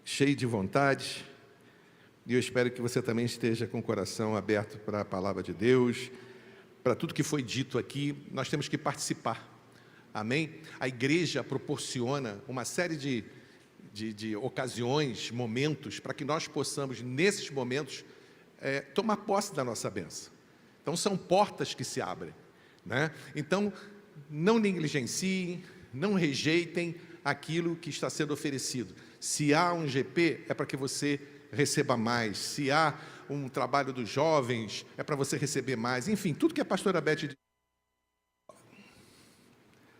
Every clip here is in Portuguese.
cheio de vontade, e eu espero que você também esteja com o coração aberto para a palavra de Deus, para tudo que foi dito aqui. Nós temos que participar, amém? A igreja proporciona uma série de ocasiões, momentos, para que nós possamos, nesses momentos, tomar posse da nossa bênção. Então, são portas que se abrem, né? Então, não negligenciem, não rejeitem aquilo que está sendo oferecido. Se há um GP, é para que você receba mais. Se há um trabalho dos jovens, é para você receber mais. Enfim, tudo que a pastora Beth diz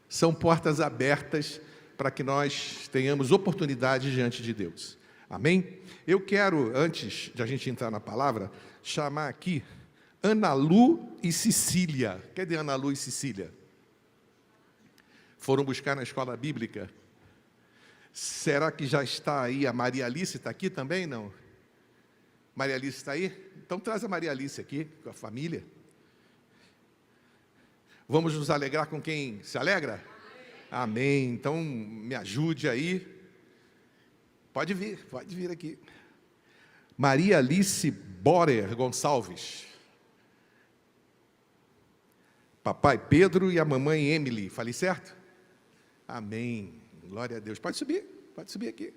são portas abertas para que nós tenhamos oportunidade diante de Deus. Amém? Eu quero, antes de a gente entrar na palavra, chamar aqui Ana Lu e Cecília. Cadê Ana Lu e Cecília? Foram buscar na escola bíblica. Será que já está aí a Maria Alice? Está aqui também, não? Maria Alice está aí? Então traz a Maria Alice aqui, com a família. Vamos nos alegrar com quem se alegra? Amém. Então me ajude aí. Pode vir aqui. Maria Alice Borer Gonçalves. Papai Pedro e a mamãe Emily. Falei certo? Amém. Glória a Deus. Pode subir aqui.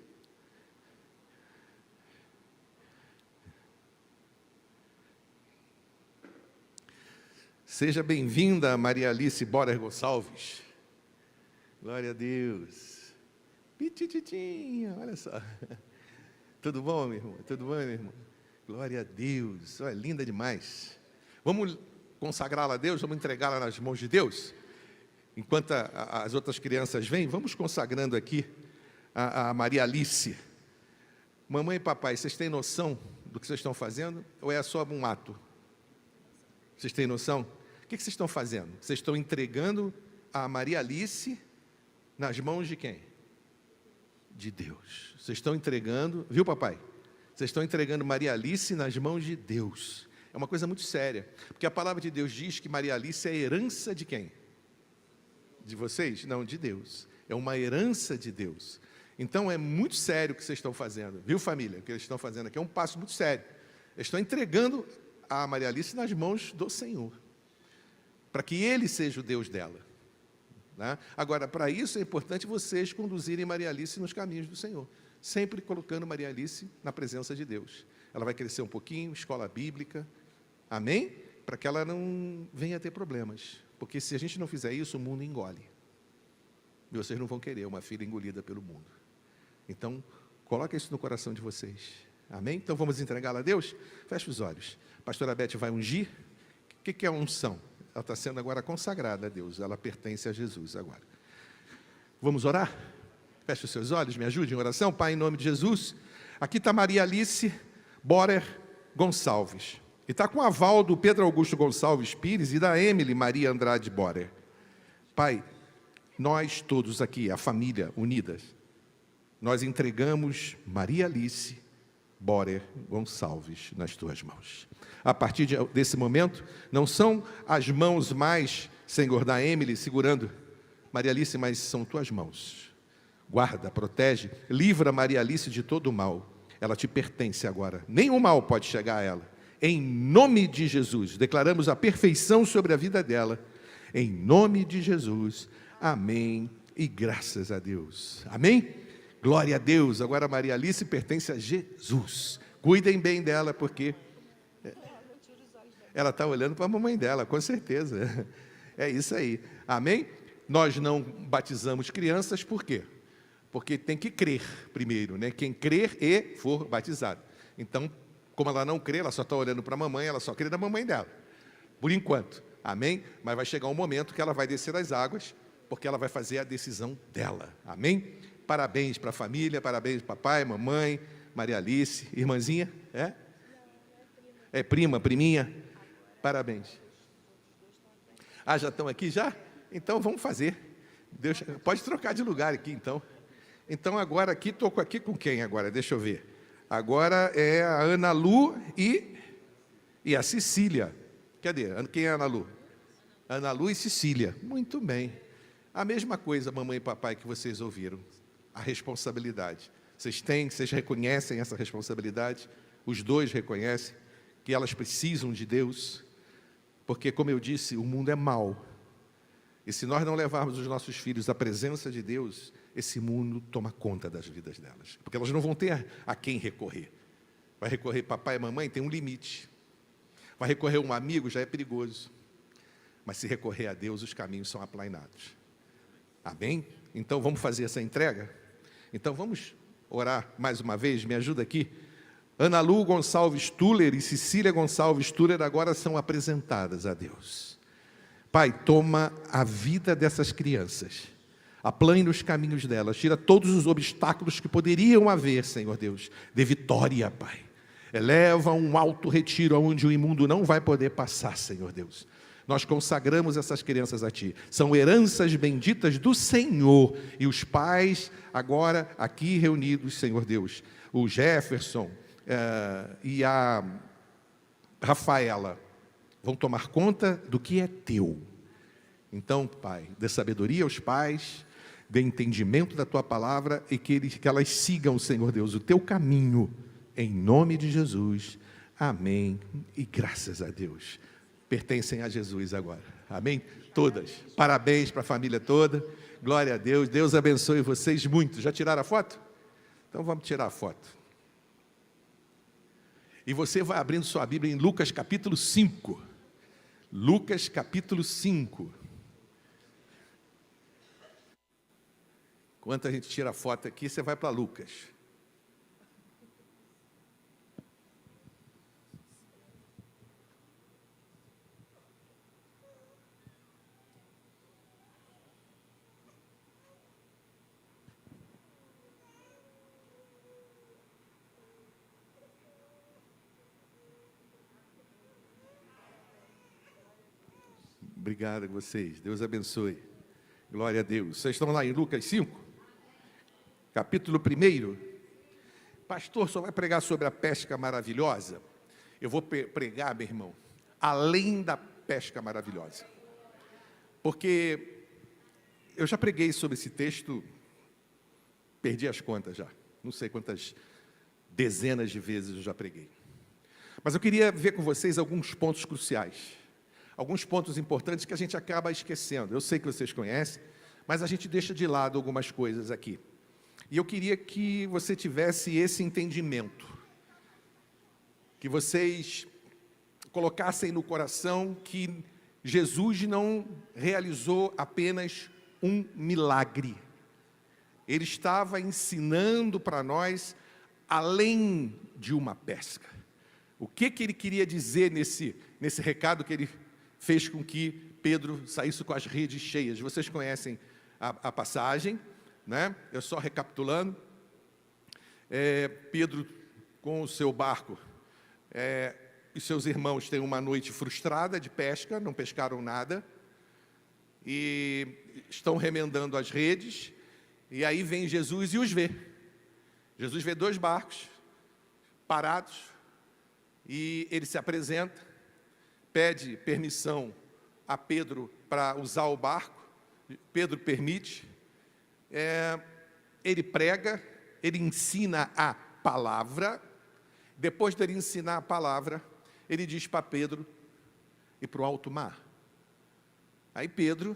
Seja bem-vinda, Maria Alice Borer Gonçalves. Glória a Deus. Pitititinha, olha só. Tudo bom, meu irmão? Tudo bom, meu irmão? Glória a Deus. Olha, linda demais. Vamos consagrá-la a Deus? Vamos entregá-la nas mãos de Deus? Enquanto as outras crianças vêm, vamos consagrando aqui a Maria Alice. Mamãe e papai, vocês têm noção do que vocês estão fazendo? Ou é só um ato? Vocês têm noção? O que vocês estão fazendo? Vocês estão entregando a Maria Alice nas mãos de quem? De Deus. Vocês estão entregando, viu, papai? Vocês estão entregando Maria Alice nas mãos de Deus. É uma coisa muito séria, porque a palavra de Deus diz que Maria Alice é a herança de quem? De vocês? Não, de Deus. É uma herança de Deus. Então é muito sério o que vocês estão fazendo, viu, família? O que eles estão fazendo aqui é um passo muito sério. Eles estão entregando a Maria Alice nas mãos do Senhor, para que Ele seja o Deus dela, né? Agora, para isso é importante vocês conduzirem Maria Alice nos caminhos do Senhor, sempre colocando Maria Alice na presença de Deus. Ela vai crescer um pouquinho, escola bíblica, amém? Para que ela não venha a ter problemas, porque se a gente não fizer isso, o mundo engole, e vocês não vão querer uma filha engolida pelo mundo. Então, coloca isso no coração de vocês, amém? Então, vamos entregá-la a Deus? Feche os olhos. A pastora Beth vai ungir. O que é a unção? Ela está sendo agora consagrada a Deus, ela pertence a Jesus agora. Vamos orar? Feche os seus olhos, me ajude em oração. Pai, em nome de Jesus, aqui está Maria Alice Borer Gonçalves, e está com o aval do Pedro Augusto Gonçalves Pires e da Emily Maria Andrade Borer. Pai, nós todos aqui, a família unidas, nós entregamos Maria Alice Borer Gonçalves nas tuas mãos. A partir desse momento, não são as mãos mais, Senhor, da Emily segurando Maria Alice, mas são tuas mãos. Guarda, protege, livra Maria Alice de todo o mal. Ela te pertence agora. Nenhum mal pode chegar a ela. Em nome de Jesus, declaramos a perfeição sobre a vida dela. Em nome de Jesus. Amém. E graças a Deus. Amém? Glória a Deus. Agora Maria Alice pertence a Jesus. Cuidem bem dela, porque ela está olhando para a mamãe dela, com certeza. É isso aí. Amém? Nós não batizamos crianças, por quê? Porque tem que crer primeiro, né? Quem crer e for batizado. Então, como ela não crê, ela só está olhando para a mamãe, ela só crê na mamãe dela. Por enquanto. Amém? Mas vai chegar um momento que ela vai descer as águas, porque ela vai fazer a decisão dela. Amém? Parabéns para a família, parabéns papai, mamãe, Maria Alice, irmãzinha, é? É prima, priminha? Parabéns. Ah, já estão aqui já? Então vamos fazer. Deus, pode trocar de lugar aqui então. Então agora aqui, estou aqui com quem agora? Deixa eu ver. Agora é a Ana Lu e a Cecília. Cadê? Quem é a Ana Lu? Ana Lu e Cecília. Muito bem. A mesma coisa, mamãe e papai, que vocês ouviram. A responsabilidade. Vocês reconhecem essa responsabilidade? Os dois reconhecem que elas precisam de Deus, porque, como eu disse, o mundo é mau. E se nós não levarmos os nossos filhos à presença de Deus, esse mundo toma conta das vidas delas. Porque elas não vão ter a quem recorrer. Vai recorrer papai e mamãe, tem um limite. Vai recorrer a um amigo, já é perigoso. Mas se recorrer a Deus, os caminhos são aplainados. Amém? Então vamos fazer essa entrega? Então vamos orar mais uma vez? Me ajuda aqui. Ana Lu Gonçalves Tuller e Cecília Gonçalves Tuller agora são apresentadas a Deus. Pai, toma a vida dessas crianças, aplane os caminhos delas, tira todos os obstáculos que poderiam haver, Senhor Deus, de vitória, Pai. Eleva um alto retiro onde o imundo não vai poder passar, Senhor Deus. Nós consagramos essas crianças a Ti. São heranças benditas do Senhor. E os pais agora aqui reunidos, Senhor Deus, o Jefferson e a Rafaela, vão tomar conta do que é Teu. Então, Pai, dê sabedoria aos pais, dê entendimento da Tua palavra e que elas sigam, Senhor Deus, o Teu caminho. Em nome de Jesus, amém, e graças a Deus, pertencem a Jesus agora, amém? Todas, parabéns para a família toda, glória a Deus, Deus abençoe vocês muito. Já tiraram a foto? Então vamos tirar a foto. E você vai abrindo sua Bíblia em Lucas capítulo 5, Lucas capítulo 5. Enquanto a gente tira a foto aqui, você vai para Lucas. Obrigado a vocês, Deus abençoe. Glória a Deus. Vocês estão lá em Lucas 5, capítulo 1. Pastor, só vai pregar sobre a pesca maravilhosa? Eu vou pregar, meu irmão, além da pesca maravilhosa. Porque eu já preguei sobre esse texto, perdi as contas já. Não sei quantas dezenas de vezes eu já preguei. Mas eu queria ver com vocês alguns pontos cruciais. Alguns pontos importantes que a gente acaba esquecendo. Eu sei que vocês conhecem, mas a gente deixa de lado algumas coisas aqui. E eu queria que você tivesse esse entendimento, que vocês colocassem no coração que Jesus não realizou apenas um milagre. Ele estava ensinando para nós além de uma pesca. O que ele queria dizer nesse recado que ele fez com que Pedro saísse com as redes cheias? Vocês conhecem a passagem, né? Eu só recapitulando. Pedro, com o seu barco, e seus irmãos têm uma noite frustrada de pesca, não pescaram nada, e estão remendando as redes, e aí vem Jesus e os vê. Jesus vê 2 barcos parados, e ele se apresenta, pede permissão a Pedro para usar o barco. Pedro permite. Ele prega, ele ensina a palavra. Depois dele ensinar a palavra, ele diz para Pedro ir para o alto mar. Aí Pedro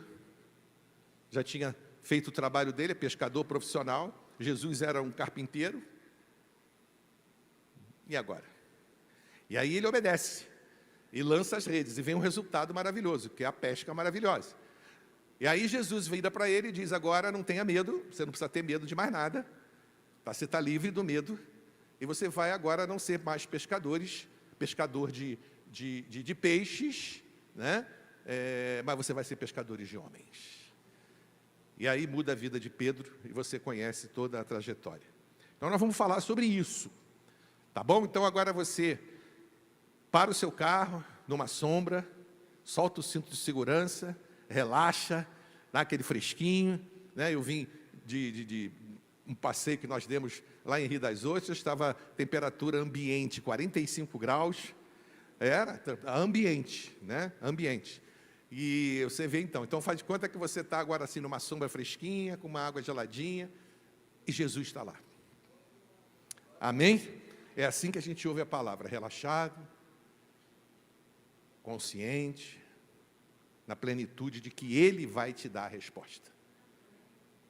já tinha feito o trabalho dele, é pescador profissional. Jesus era um carpinteiro. E agora? E aí ele obedece. E lança as redes, e vem um resultado maravilhoso, que é a pesca maravilhosa. E aí Jesus vira para ele e diz: agora não tenha medo, você não precisa ter medo de mais nada, você está livre do medo, e você vai agora não ser mais pescador de peixes, né? Mas você vai ser pescadores de homens. E aí muda a vida de Pedro, e você conhece toda a trajetória. Então nós vamos falar sobre isso, tá bom? Então agora você para o seu carro, numa sombra, solta o cinto de segurança, relaxa, dá aquele fresquinho, né? Eu vim de um passeio que nós demos lá em Rio das Ostras, estava temperatura ambiente, 45 graus, era ambiente, né? Ambiente. E você vê então faz de conta que você está agora assim numa sombra fresquinha, com uma água geladinha, e Jesus está lá. Amém? É assim que a gente ouve a palavra, relaxado, consciente, na plenitude de que Ele vai te dar a resposta.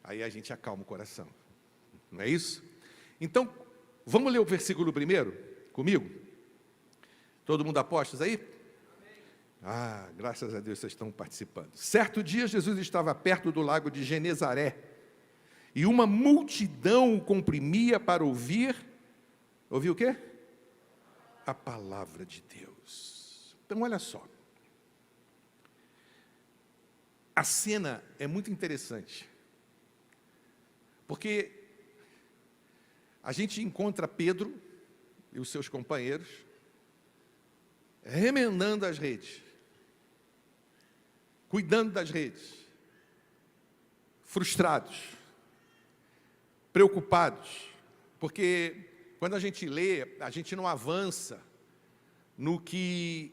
Aí a gente acalma o coração. Não é isso? Então, vamos ler o versículo primeiro comigo? Todo mundo apostos aí? Ah, graças a Deus vocês estão participando. Certo dia, Jesus estava perto do lago de Genezaré, e uma multidão o comprimia para ouvir o quê? A palavra de Deus. Então, olha só. A cena é muito interessante, porque a gente encontra Pedro e os seus companheiros remendando as redes, cuidando das redes, frustrados, preocupados, porque quando a gente lê, a gente não avança no que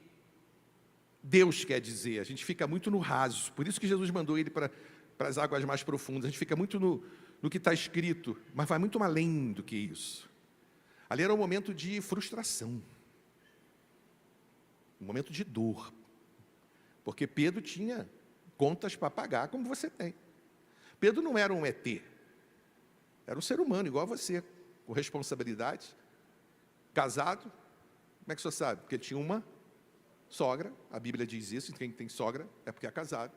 Deus quer dizer, a gente fica muito no raso. Por isso que Jesus mandou ele para as águas mais profundas. A gente fica muito no que está escrito, mas vai muito além do que isso. Ali era um momento de frustração, um momento de dor, porque Pedro tinha contas para pagar, como você tem. Pedro não era um ET, era um ser humano igual a você, com responsabilidade, casado. Como é que o senhor sabe? Porque ele tinha uma sogra, a Bíblia diz isso, quem tem sogra é porque é casado.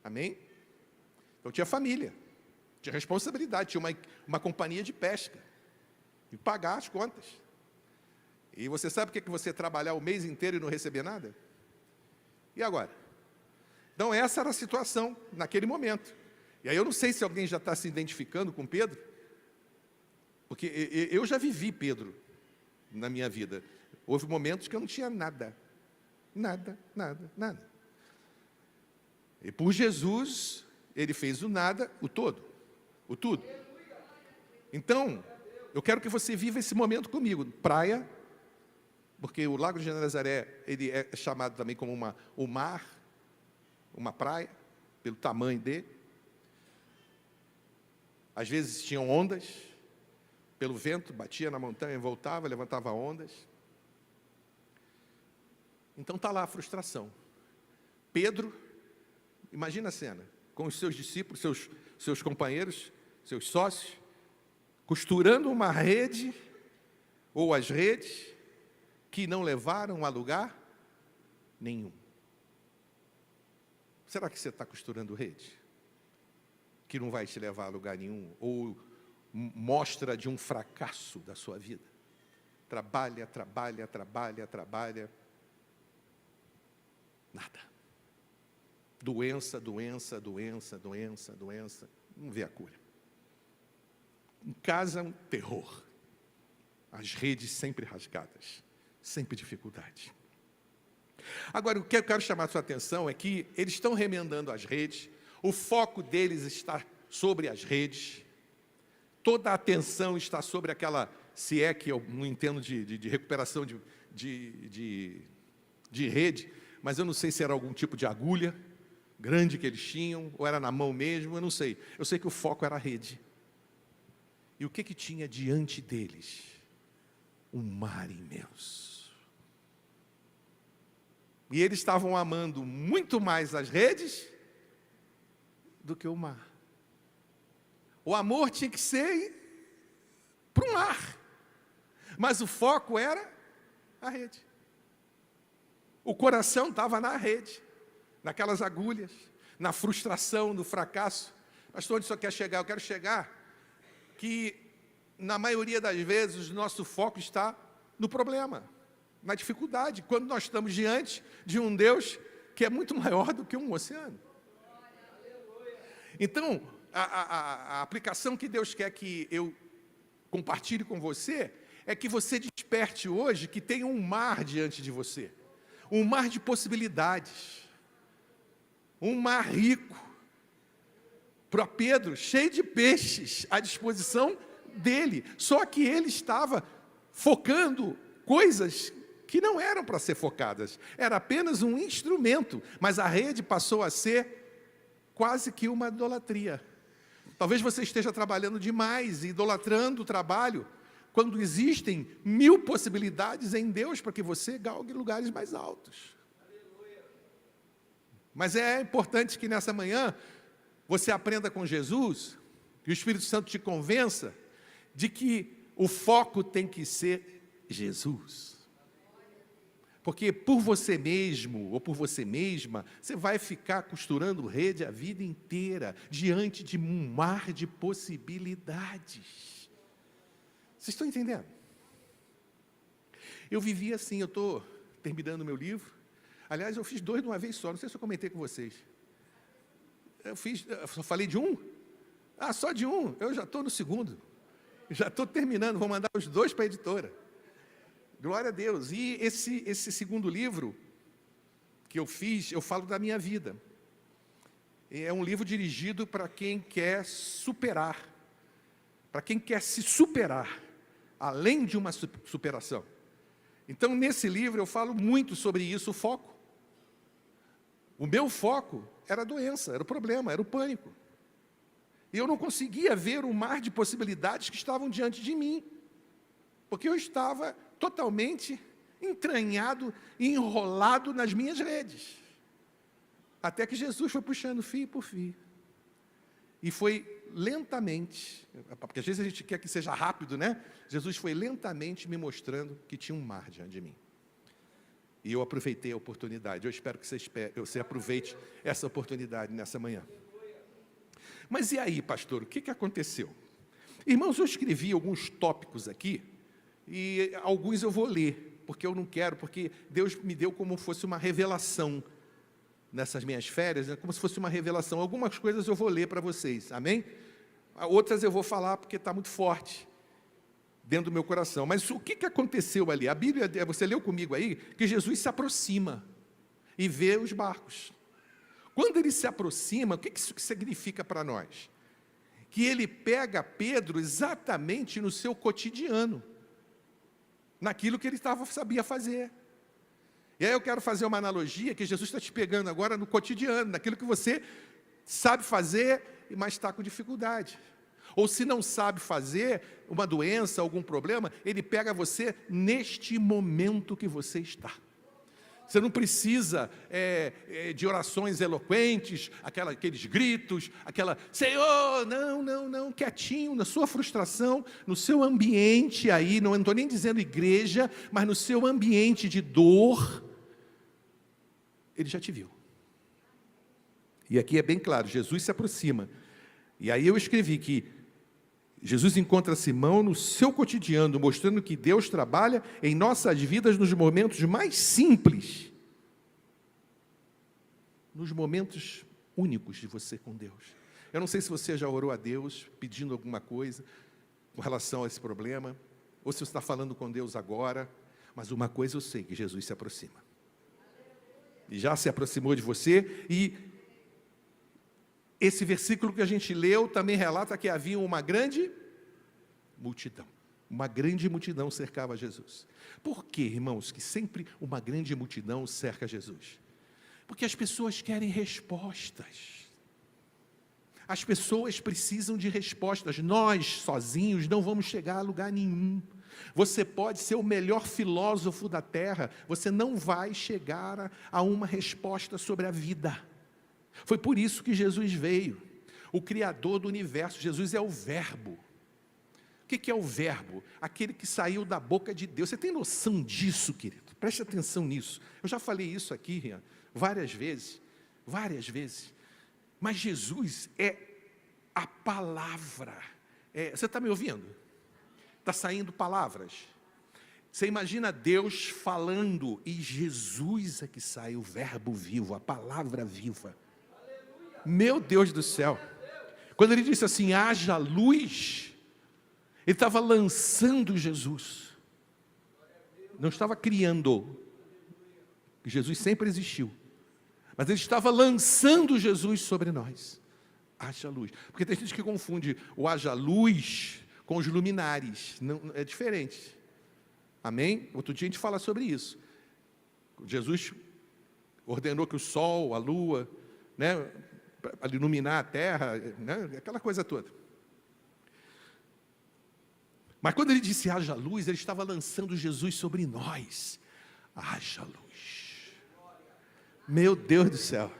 Amém? Então tinha família, tinha responsabilidade, tinha uma companhia de pesca, e pagar as contas. E você sabe o que é que você trabalhar o mês inteiro e não receber nada? E agora? Então essa era a situação naquele momento. E aí eu não sei se alguém já está se identificando com Pedro, porque eu já vivi Pedro na minha vida. Houve momentos que eu não tinha nada. Nada. E por Jesus, Ele fez o nada, o todo, o tudo. Então, eu quero que você viva esse momento comigo. Praia, porque o Lago de Genezaré, ele é chamado também como o mar, uma praia, pelo tamanho dele. Às vezes tinham ondas, pelo vento, batia na montanha, voltava, levantava ondas. Então está lá a frustração. Pedro, imagina a cena, com os seus discípulos, seus companheiros, seus sócios, costurando uma rede, ou as redes, que não levaram a lugar nenhum. Será que você está costurando rede? Que não vai te levar a lugar nenhum? Ou mostra de um fracasso da sua vida? Trabalha. Nada. Doença. Não vê a cura. Em casa, um terror. As redes sempre rasgadas. Sempre dificuldade. Agora, o que eu quero chamar a sua atenção é que eles estão remendando as redes. O foco deles está sobre as redes. Toda a atenção está sobre aquela, se é que eu não entendo de recuperação de rede, mas eu não sei se era algum tipo de agulha grande que eles tinham, ou era na mão mesmo, eu não sei. Eu sei que o foco era a rede. E o que tinha diante deles? Um mar imenso. E eles estavam amando muito mais as redes do que o mar. O amor tinha que ser para o mar, mas o foco era a rede. O coração estava na rede, naquelas agulhas, na frustração, no fracasso. Pastor, onde o senhor quer chegar? Eu quero chegar que, na maioria das vezes, o nosso foco está no problema, na dificuldade, quando nós estamos diante de um Deus que é muito maior do que um oceano. Então, a aplicação que Deus quer que eu compartilhe com você é que você desperte hoje que tem um mar diante de você, um mar de possibilidades, um mar rico. Para Pedro, cheio de peixes à disposição dele, só que ele estava focando coisas que não eram para ser focadas, era apenas um instrumento, mas a rede passou a ser quase que uma idolatria. Talvez você esteja trabalhando demais, idolatrando o trabalho, quando existem 1000 possibilidades em Deus para que você galgue lugares mais altos. Mas é importante que nessa manhã você aprenda com Jesus, que o Espírito Santo te convença de que o foco tem que ser Jesus. Porque por você mesmo ou por você mesma, você vai ficar costurando rede a vida inteira, diante de um mar de possibilidades. Vocês estão entendendo? Eu vivi assim, eu estou terminando o meu livro. Aliás, eu fiz 2 de uma vez só, não sei se eu comentei com vocês. Eu só falei de um? Ah, só de um, eu já estou no segundo. Já estou terminando, vou mandar os 2 para a editora. Glória a Deus. E esse segundo livro que eu fiz, eu falo da minha vida. É um livro dirigido para quem quer superar, para quem quer se superar, além de uma superação. Então, nesse livro, eu falo muito sobre isso, o foco. O meu foco era a doença, era o problema, era o pânico. E eu não conseguia ver o mar de possibilidades que estavam diante de mim, porque eu estava totalmente entranhado e enrolado nas minhas redes. Até que Jesus foi puxando fio por fio. E foi lentamente, porque às vezes a gente quer que seja rápido, né? Jesus foi lentamente me mostrando que tinha um mar diante de mim. E eu aproveitei a oportunidade. Eu espero que você aproveite essa oportunidade nessa manhã. Mas e aí, pastor, o que aconteceu? Irmãos, eu escrevi alguns tópicos aqui, e alguns eu vou ler, porque eu não quero, porque Deus me deu como fosse uma revelação nessas minhas férias, né, como se fosse uma revelação. Algumas coisas eu vou ler para vocês, amém? Outras eu vou falar porque está muito forte dentro do meu coração. Mas o que aconteceu ali? A Bíblia, você leu comigo aí, que Jesus se aproxima e vê os barcos. Quando ele se aproxima, o que isso significa para nós? Que ele pega Pedro exatamente no seu cotidiano, naquilo que ele sabia fazer. E aí eu quero fazer uma analogia, que Jesus está te pegando agora no cotidiano, naquilo que você sabe fazer, mas está com dificuldade. Ou se não sabe fazer, uma doença, algum problema, ele pega você neste momento que você está. Você não precisa de orações eloquentes, aqueles gritos, Senhor, não, quietinho, na sua frustração, no seu ambiente aí, não estou nem dizendo igreja, mas no seu ambiente de dor, ele já te viu. E aqui é bem claro, Jesus se aproxima. E aí eu escrevi que Jesus encontra Simão no seu cotidiano, mostrando que Deus trabalha em nossas vidas nos momentos mais simples, nos momentos únicos de você com Deus. Eu não sei se você já orou a Deus pedindo alguma coisa com relação a esse problema, ou se você está falando com Deus agora, mas uma coisa eu sei, que Jesus se aproxima. E já se aproximou de você, e esse versículo que a gente leu também relata que havia uma grande multidão. Uma grande multidão cercava Jesus. Por que, irmãos, que sempre uma grande multidão cerca Jesus? Porque as pessoas querem respostas. As pessoas precisam de respostas. Nós, sozinhos, não vamos chegar a lugar nenhum. Você pode ser o melhor filósofo da terra, você não vai chegar a uma resposta sobre a vida. Foi por isso que Jesus veio, o Criador do universo. Jesus é o Verbo. O que é o Verbo? Aquele que saiu da boca de Deus. Você tem noção disso, querido? Preste atenção nisso. Eu já falei isso aqui, Rian, várias vezes. Mas Jesus é a palavra. Você está me ouvindo? Está saindo palavras. Você imagina Deus falando, e Jesus é que sai, o Verbo vivo, a palavra viva. Meu Deus do céu. Quando ele disse assim, haja luz, ele estava lançando Jesus. Não estava criando. Jesus sempre existiu. Mas ele estava lançando Jesus sobre nós. Haja luz. Porque tem gente que confunde o haja luz com os luminares. Não, é diferente. Amém? Outro dia a gente fala sobre isso. Jesus ordenou que o sol, a lua, né, para iluminar a terra, né, aquela coisa toda. Mas quando ele disse haja luz, ele estava lançando Jesus sobre nós. Haja luz. Meu Deus do céu.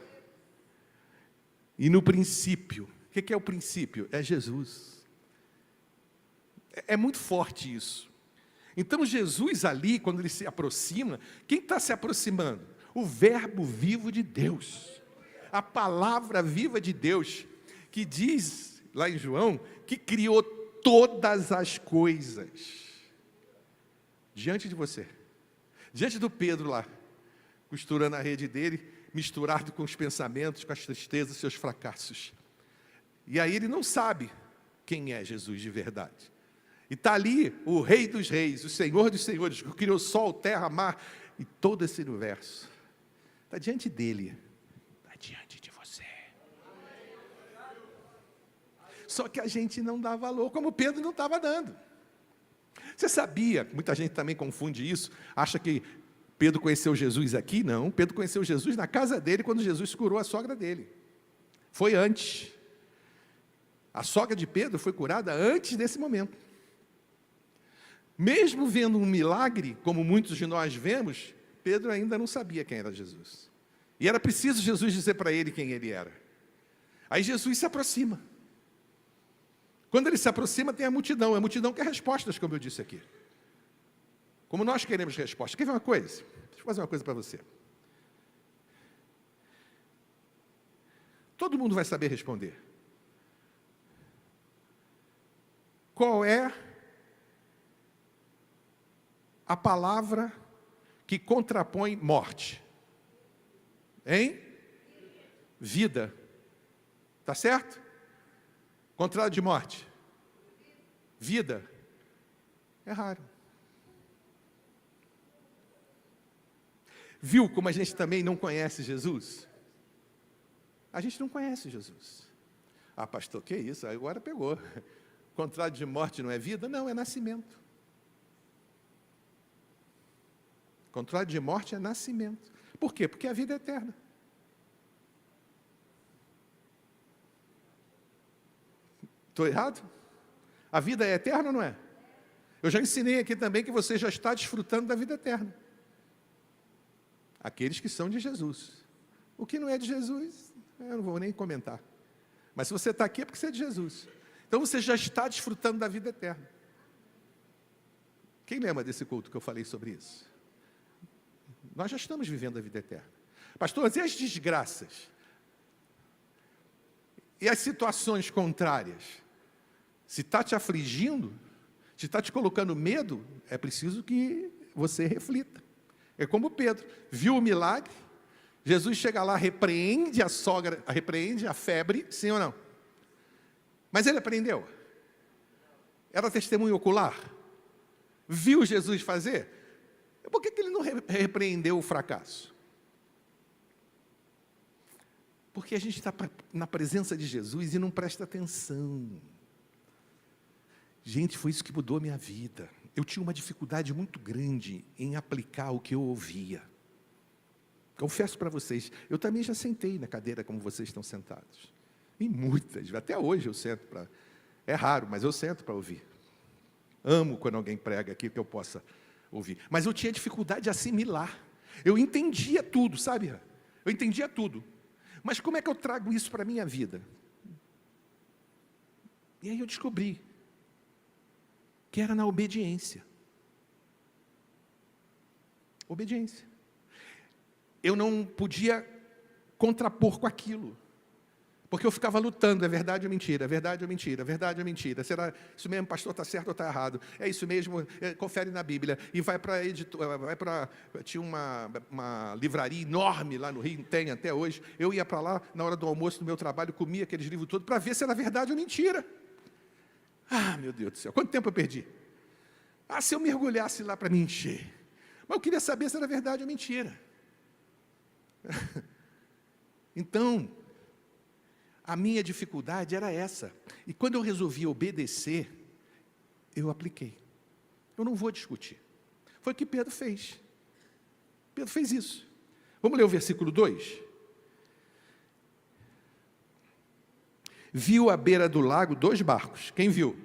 E no princípio, o que é o princípio? É Jesus. É muito forte isso. Então Jesus ali, quando ele se aproxima, quem está se aproximando? O verbo vivo de Deus. A palavra viva de Deus, que diz lá em João, que criou todas as coisas diante de você, diante do Pedro lá, costurando a rede dele, misturado com os pensamentos, com as tristezas, seus fracassos. E aí ele não sabe quem é Jesus de verdade. E está ali o Rei dos Reis, o Senhor dos Senhores, que criou sol, terra, mar e todo esse universo. Está diante dele, está diante de você. Só que a gente não dá valor, como Pedro não estava dando. Você sabia, muita gente também confunde isso, acha que Pedro conheceu Jesus aqui? Não, Pedro conheceu Jesus na casa dele, quando Jesus curou a sogra dele. Foi antes. A sogra de Pedro foi curada antes desse momento. Mesmo vendo um milagre, como muitos de nós vemos, Pedro ainda não sabia quem era Jesus. E era preciso Jesus dizer para ele quem ele era. Aí Jesus se aproxima. Quando ele se aproxima, tem a multidão quer respostas, como eu disse aqui. Como nós queremos respostas. Quer ver uma coisa? Deixa eu fazer uma coisa para você. Todo mundo vai saber responder. Qual é a palavra que contrapõe morte? Hein? Vida. Tá certo? Contrário de morte. Vida. É raro. Viu como a gente também não conhece Jesus? A gente não conhece Jesus. Ah, pastor, que isso? Agora pegou. Contrário de morte não é vida? Não, é nascimento. Contrário de morte é nascimento. Por quê? Porque a vida é eterna. Estou errado? A vida é eterna ou não é? Eu já ensinei aqui também que você já está desfrutando da vida eterna. Aqueles que são de Jesus. O que não é de Jesus, eu não vou nem comentar. Mas se você está aqui é porque você é de Jesus. Então você já está desfrutando da vida eterna. Quem lembra desse culto que eu falei sobre isso? Nós já estamos vivendo a vida eterna. Pastor, e as desgraças? E as situações contrárias? Se está te afligindo, se está te colocando medo, é preciso que você reflita. É como Pedro, viu o milagre, Jesus chega lá, repreende a sogra, repreende a febre, sim ou não? Mas ele aprendeu. Era testemunho ocular. Viu Jesus fazer? Por que ele não repreendeu o fracasso? Porque a gente está na presença de Jesus e não presta atenção. Gente, foi isso que mudou a minha vida. Eu tinha uma dificuldade muito grande em aplicar o que eu ouvia. Confesso para vocês, eu também já sentei na cadeira como vocês estão sentados. E muitas, até hoje eu sento para... É raro, mas eu sento para ouvir. Amo quando alguém prega aqui que eu possa ouvir. Mas eu tinha dificuldade de assimilar. Eu entendia tudo, sabe? Eu entendia tudo. Mas como é que eu trago isso para a minha vida? E aí eu descobri que era na obediência. Obediência. Eu não podia contrapor com aquilo. Porque eu ficava lutando, é verdade ou mentira, é verdade ou mentira, é verdade ou mentira. Será isso mesmo, pastor, está certo ou está errado? É isso mesmo, confere na Bíblia. E vai para a editora, tinha uma livraria enorme lá no Rio, tem até hoje. Eu ia para lá, na hora do almoço do meu trabalho, comia aqueles livros todos, para ver se era verdade ou mentira. Ah, meu Deus do céu, quanto tempo eu perdi? Ah, se eu mergulhasse lá para me encher. Mas eu queria saber se era verdade ou mentira. Então, a minha dificuldade era essa. E quando eu resolvi obedecer, eu apliquei. Eu não vou discutir. Foi o que Pedro fez. Pedro fez isso. Vamos ler o versículo 2? Viu à beira do lago 2 barcos. Quem viu?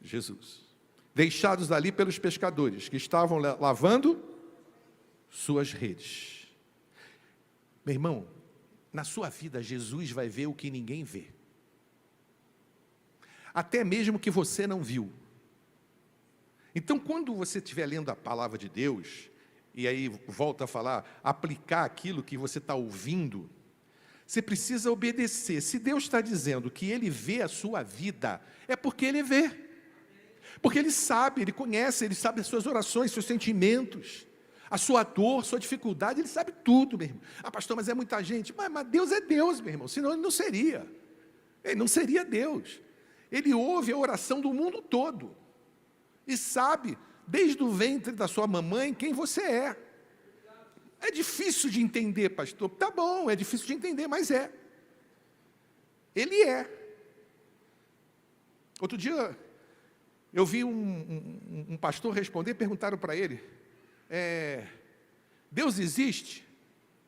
Jesus. Deixados ali pelos pescadores, que estavam lavando suas redes. Meu irmão, na sua vida, Jesus vai ver o que ninguém vê. Até mesmo que você não viu. Então, quando você estiver lendo a palavra de Deus, e aí volta a falar, aplicar aquilo que você está ouvindo, você precisa obedecer. Se Deus está dizendo que Ele vê a sua vida, é porque Ele vê. Porque Ele sabe, Ele conhece, Ele sabe as suas orações, seus sentimentos, a sua dor, sua dificuldade, Ele sabe tudo, meu irmão. Ah, pastor, mas é muita gente. Mas Deus é Deus, meu irmão, senão Ele não seria. Ele não seria Deus. Ele ouve a oração do mundo todo. E sabe, desde o ventre da sua mamãe, quem você é. É difícil de entender, pastor. Tá bom, é difícil de entender, mas é. Ele é. Outro dia, eu vi um pastor responder, perguntaram para ele, Deus existe?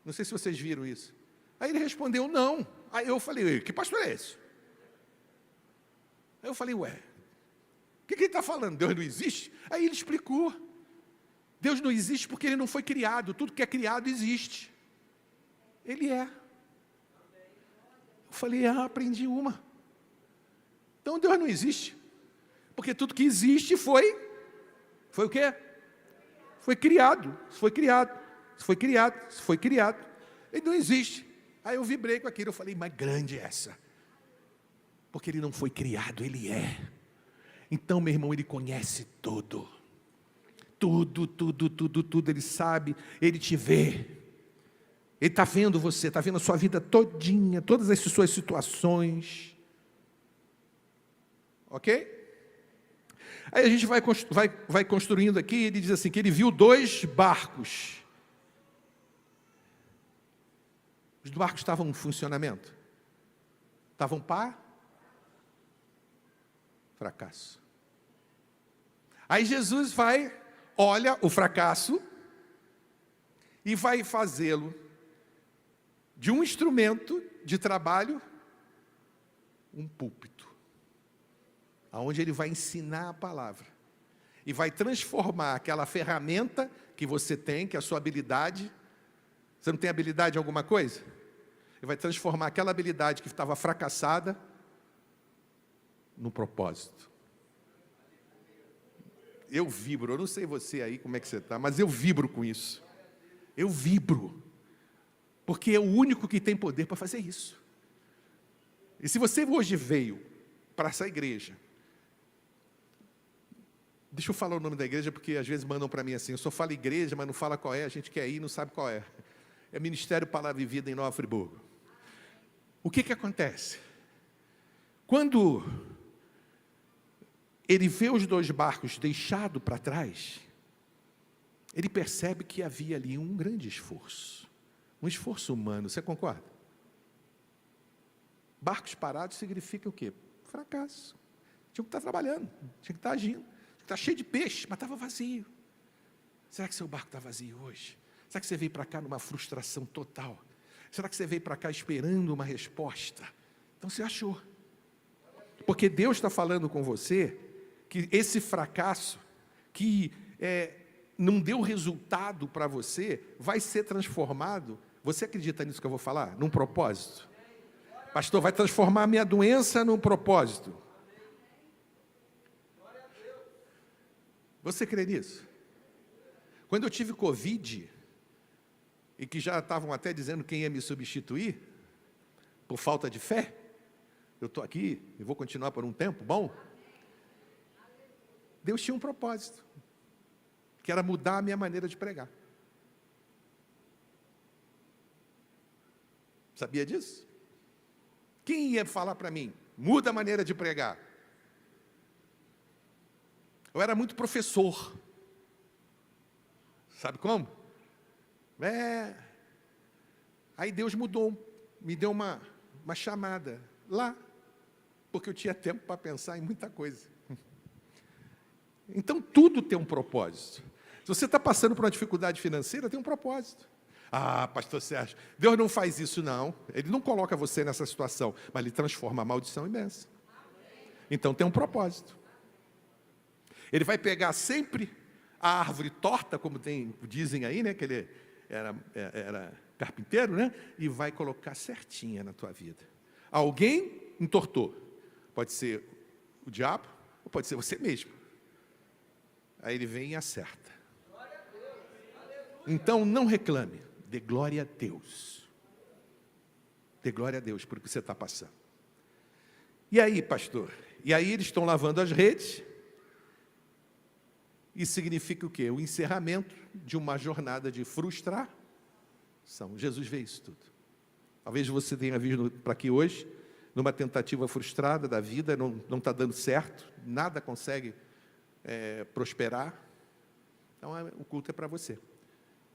Não sei se vocês viram isso. Aí ele respondeu, não. Aí eu falei, que pastor é esse? Aí eu falei, ué, o que ele está falando? Deus não existe? Aí ele explicou. Deus não existe porque Ele não foi criado. Tudo que é criado existe. Ele é. Eu falei, aprendi uma. Então Deus não existe. Porque tudo que existe foi o quê? Foi criado. Foi criado. Foi criado. Foi criado. Ele não existe. Aí eu vibrei com aquilo. Eu falei, mas grande essa. Porque Ele não foi criado, Ele é. Então, meu irmão, Ele conhece tudo. Tudo, Ele sabe, Ele te vê. Ele está vendo você, está vendo a sua vida todinha, todas as suas situações. Ok? Aí a gente vai construindo aqui, ele diz assim, que ele viu 2 barcos. Os barcos estavam em funcionamento? Estavam fracasso. Aí Jesus olha o fracasso e vai fazê-lo de um instrumento de trabalho, um púlpito, aonde ele vai ensinar a palavra e vai transformar aquela ferramenta que você tem, que é a sua habilidade. Você não tem habilidade em alguma coisa? Ele vai transformar aquela habilidade que estava fracassada no propósito. Eu vibro, eu não sei você aí como é que você está, mas eu vibro com isso. Eu vibro. Porque é o único que tem poder para fazer isso. E se você hoje veio para essa igreja, deixa eu falar o nome da igreja, porque às vezes mandam para mim assim, eu só falo igreja, mas não fala qual é, a gente quer ir e não sabe qual é. É Ministério Palavra e Vida em Nova Friburgo. O que acontece? Quando ele vê os 2 barcos deixados para trás, ele percebe que havia ali um grande esforço. Um esforço humano, você concorda? Barcos parados significa o quê? Fracasso. Tinha que estar trabalhando, tinha que estar agindo. Tinha que estar cheio de peixe, mas estava vazio. Será que seu barco está vazio hoje? Será que você veio para cá numa frustração total? Será que você veio para cá esperando uma resposta? Então você achou. Porque Deus está falando com você que esse fracasso, que não deu resultado para você, vai ser transformado. Você acredita nisso que eu vou falar? Num propósito. Pastor, vai transformar a minha doença num propósito. Você crê nisso? Quando eu tive Covid, e que já estavam até dizendo quem ia me substituir, por falta de fé, eu estou aqui e vou continuar por um tempo, bom? Deus tinha um propósito, que era mudar a minha maneira de pregar. Sabia disso? Quem ia falar para mim, muda a maneira de pregar? Eu era muito professor. Sabe como? Aí Deus mudou, me deu uma chamada lá, porque eu tinha tempo para pensar em muita coisa. Então, tudo tem um propósito. Se você está passando por uma dificuldade financeira, tem um propósito. Ah, pastor Sérgio, Deus não faz isso, não. Ele não coloca você nessa situação, mas Ele transforma a maldição em bênção. Então, tem um propósito. Ele vai pegar sempre a árvore torta, como dizem aí, né, que ele era carpinteiro, né, e vai colocar certinha na tua vida. Alguém entortou. Pode ser o diabo, ou pode ser você mesmo. Aí ele vem e acerta. Então não reclame, dê glória a Deus. Dê glória a Deus por o que você está passando. E aí, pastor? E aí eles estão lavando as redes. Isso significa o quê? O encerramento de uma jornada de frustração. Jesus vê isso tudo. Talvez você tenha vindo para aqui hoje, numa tentativa frustrada da vida, não está dando certo, nada consegue prosperar. Então o culto é para você.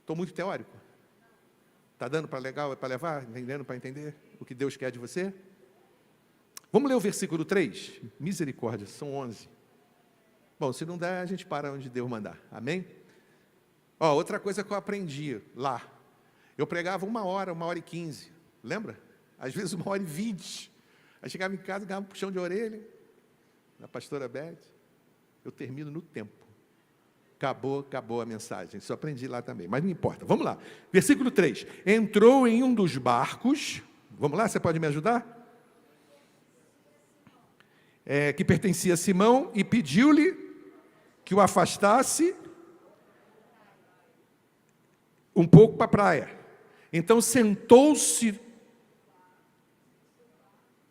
Estou muito teórico? Está dando para legal, para levar? Entendendo para entender o que Deus quer de você? Vamos ler o versículo 3? Misericórdia, são 11. Bom, se não der, a gente para onde Deus mandar. Amém? Outra coisa que eu aprendi lá. Eu pregava 1h e 15. Lembra? Às vezes 1h20. Aí chegava em casa, ganhava um puxão de orelha da pastora Beth. Eu termino no tempo. Acabou a mensagem. Isso eu aprendi lá também, mas não importa. Vamos lá. Versículo 3. Entrou em um dos barcos. Vamos lá, você pode me ajudar? Que pertencia a Simão, e pediu-lhe que o afastasse um pouco para a praia. Então sentou-se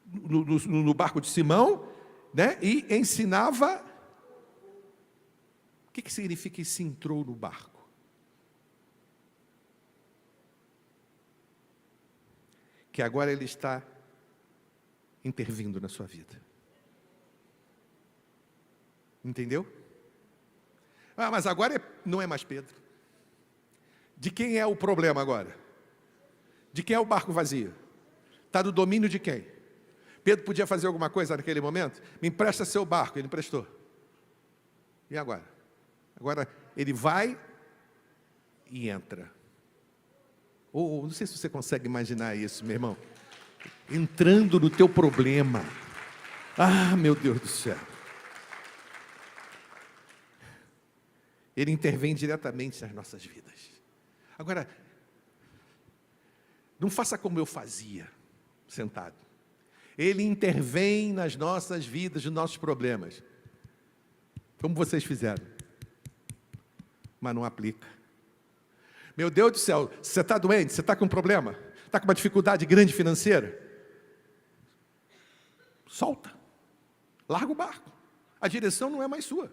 no barco de Simão, né, e ensinava. O que significa esse entrou no barco? Que agora ele está intervindo na sua vida. Entendeu? Mas agora não é mais Pedro. De quem é o problema agora? De quem é o barco vazio? Está do domínio de quem? Pedro podia fazer alguma coisa naquele momento? Me empresta seu barco, ele emprestou. E agora? Agora ele vai e entra. Não sei se você consegue imaginar isso, meu irmão. Entrando no teu problema. Meu Deus do céu. Ele intervém diretamente nas nossas vidas. Agora, não faça como eu fazia, sentado. Ele intervém nas nossas vidas, nos nossos problemas. Como vocês fizeram. Mas não aplica. Meu Deus do céu, você está doente? Você está com um problema? Está com uma dificuldade grande financeira? Solta. Larga o barco. A direção não é mais sua.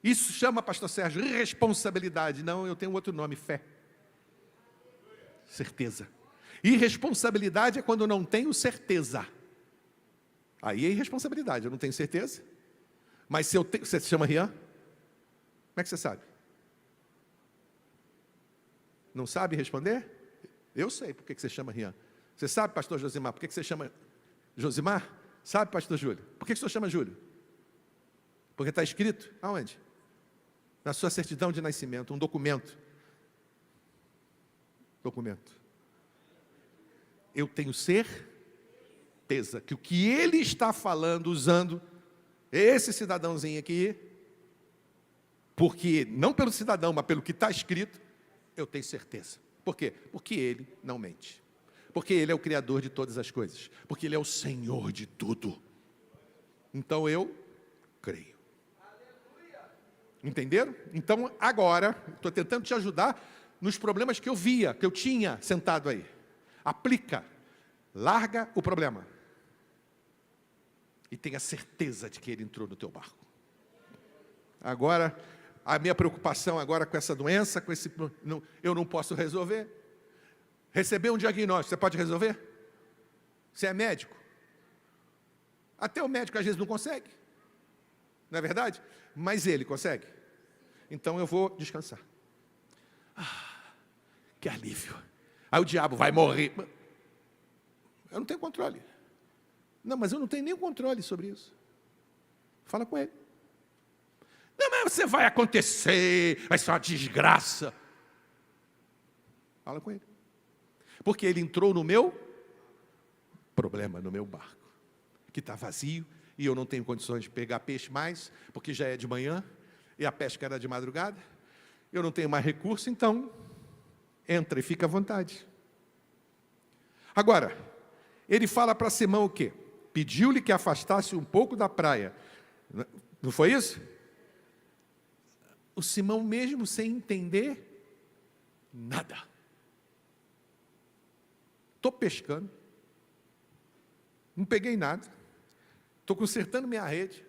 Isso chama, pastor Sérgio, irresponsabilidade. Não, eu tenho outro nome, fé. Certeza. Irresponsabilidade é quando eu não tenho certeza. Aí é irresponsabilidade, eu não tenho certeza. Mas se eu tenho... Você se chama Rian? Como é que você sabe? Não sabe responder? Eu sei por que você chama Rian. Você sabe, pastor Josimar, por que você chama Josimar? Sabe, pastor Júlio? Por que o senhor chama Júlio? Porque está escrito aonde? Na sua certidão de nascimento, um documento. Documento. Eu tenho certeza que o que ele está falando, usando esse cidadãozinho aqui, porque, não pelo cidadão, mas pelo que está escrito, eu tenho certeza. Por quê? Porque ele não mente. Porque ele é o Criador de todas as coisas. Porque ele é o Senhor de tudo. Então eu creio. Entenderam? Então, agora, estou tentando te ajudar nos problemas que eu via, que eu tinha sentado aí. Aplica. Larga o problema. E tenha certeza de que ele entrou no teu barco. Agora, a minha preocupação agora com essa doença, com esse... eu não posso resolver. Receber um diagnóstico, você pode resolver? Você é médico? Até o médico às vezes não consegue. Não é verdade? Mas ele consegue. Então eu vou descansar. Que alívio. Aí o diabo vai morrer. Eu não tenho controle. Não, mas eu não tenho nenhum controle sobre isso. Fala com ele. Não, mas você vai acontecer, vai ser uma desgraça. Fala com ele. Porque ele entrou no meu problema, no meu barco, que está vazio, e eu não tenho condições de pegar peixe mais, porque já é de manhã, e a pesca era de madrugada, eu não tenho mais recurso, então entra e fica à vontade. Agora, ele fala para Simão o quê? Pediu-lhe que afastasse um pouco da praia. Não foi isso? O Simão, mesmo sem entender nada. Estou pescando, não peguei nada, estou consertando minha rede,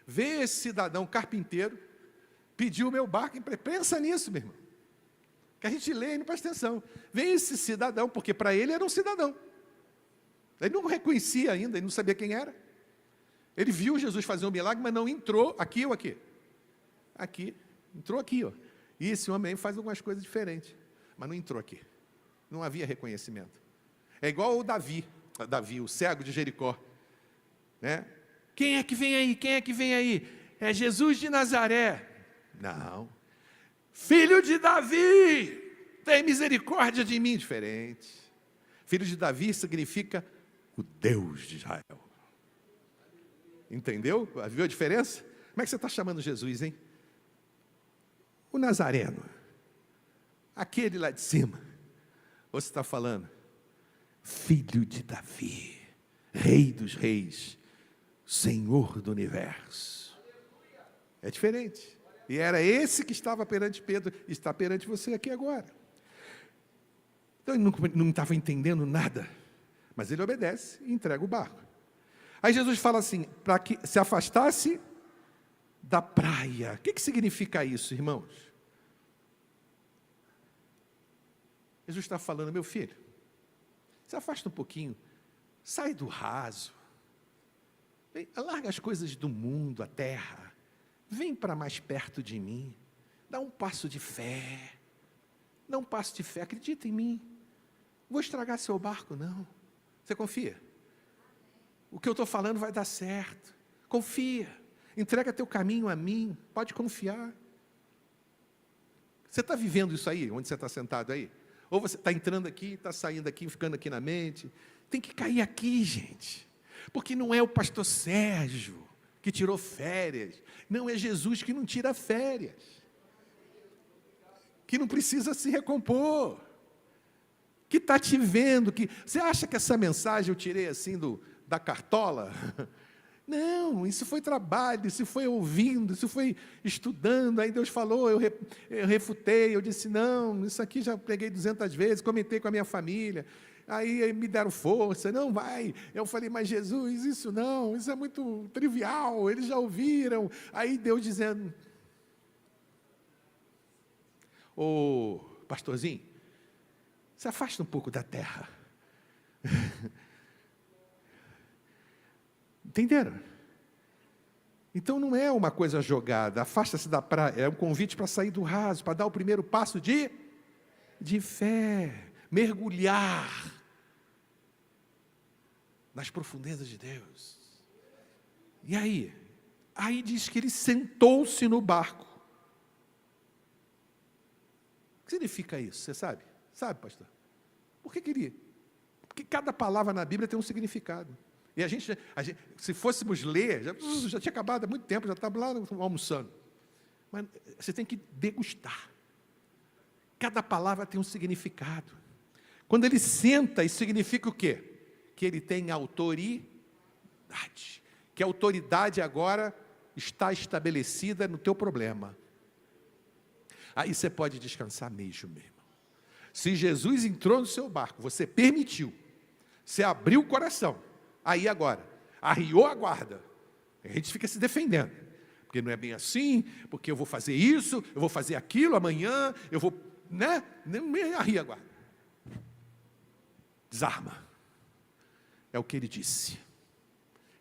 veio esse cidadão carpinteiro, pediu o meu barco, pensa nisso, meu irmão, que a gente lê e não presta atenção. Veio esse cidadão, porque para ele era um cidadão, ele não reconhecia ainda, ele não sabia quem era, ele viu Jesus fazer um milagre, mas não entrou aqui ou aqui? Aqui, entrou aqui, ó. E esse homem faz algumas coisas diferentes, mas não entrou aqui, não havia reconhecimento. É igual o Davi, o cego de Jericó, né? Quem é que vem aí? Quem é que vem aí? É Jesus de Nazaré. Não. Filho de Davi, tem misericórdia de mim. Diferente. Filho de Davi significa o Deus de Israel. Entendeu? Viu a diferença? Como é que você está chamando Jesus, hein? O Nazareno. Aquele lá de cima. Ou você está falando? Filho de Davi, Rei dos Reis, Senhor do Universo. É diferente. E era esse que estava perante Pedro, está perante você aqui agora. Então ele não estava entendendo nada, mas ele obedece e entrega o barco. Aí Jesus fala assim, para que se afastasse da praia. O que significa isso, irmãos? Jesus está falando, meu filho, se afasta um pouquinho, sai do raso, larga as coisas do mundo, a terra, vem para mais perto de mim, dá um passo de fé, acredita em mim, não vou estragar seu barco não, você confia? O que eu estou falando vai dar certo, confia, entrega teu caminho a mim, pode confiar. Você está vivendo isso aí, onde você está sentado aí? Ou você está entrando aqui, está saindo aqui, ficando aqui na mente. Tem que cair aqui, gente. Porque não é o pastor Sérgio que tirou férias. Não, é Jesus que não tira férias. Que não precisa se recompor. Que está te vendo. Você acha que essa mensagem eu tirei assim da cartola? Não, isso foi trabalho, isso foi ouvindo, isso foi estudando, aí Deus falou, eu refutei, eu disse, não, isso aqui já preguei 200 vezes, comentei com a minha família, aí me deram força, não vai, eu falei, mas Jesus, isso não, isso é muito trivial, eles já ouviram, aí Deus dizendo, ô pastorzinho, se afasta um pouco da terra, entenderam? Então não é uma coisa jogada, afasta-se da praia, é um convite para sair do raso, para dar o primeiro passo de fé, mergulhar nas profundezas de Deus. E aí? Aí diz que ele sentou-se no barco. O que significa isso? Você sabe? Sabe, pastor? Por que queria? Porque cada palavra na Bíblia tem um significado. E a gente, se fôssemos ler, já tinha acabado há muito tempo, já estava lá almoçando. Mas você tem que degustar. Cada palavra tem um significado. Quando ele senta, isso significa o quê? Que ele tem autoridade. Que a autoridade agora está estabelecida no teu problema. Aí você pode descansar mesmo, meu irmão. Se Jesus entrou no seu barco, você permitiu, você abriu o coração, aí agora, arriou a guarda, a gente fica se defendendo, porque não é bem assim, porque eu vou fazer isso, eu vou fazer aquilo, amanhã, eu vou, né? Arria a guarda. Desarma. É o que ele disse.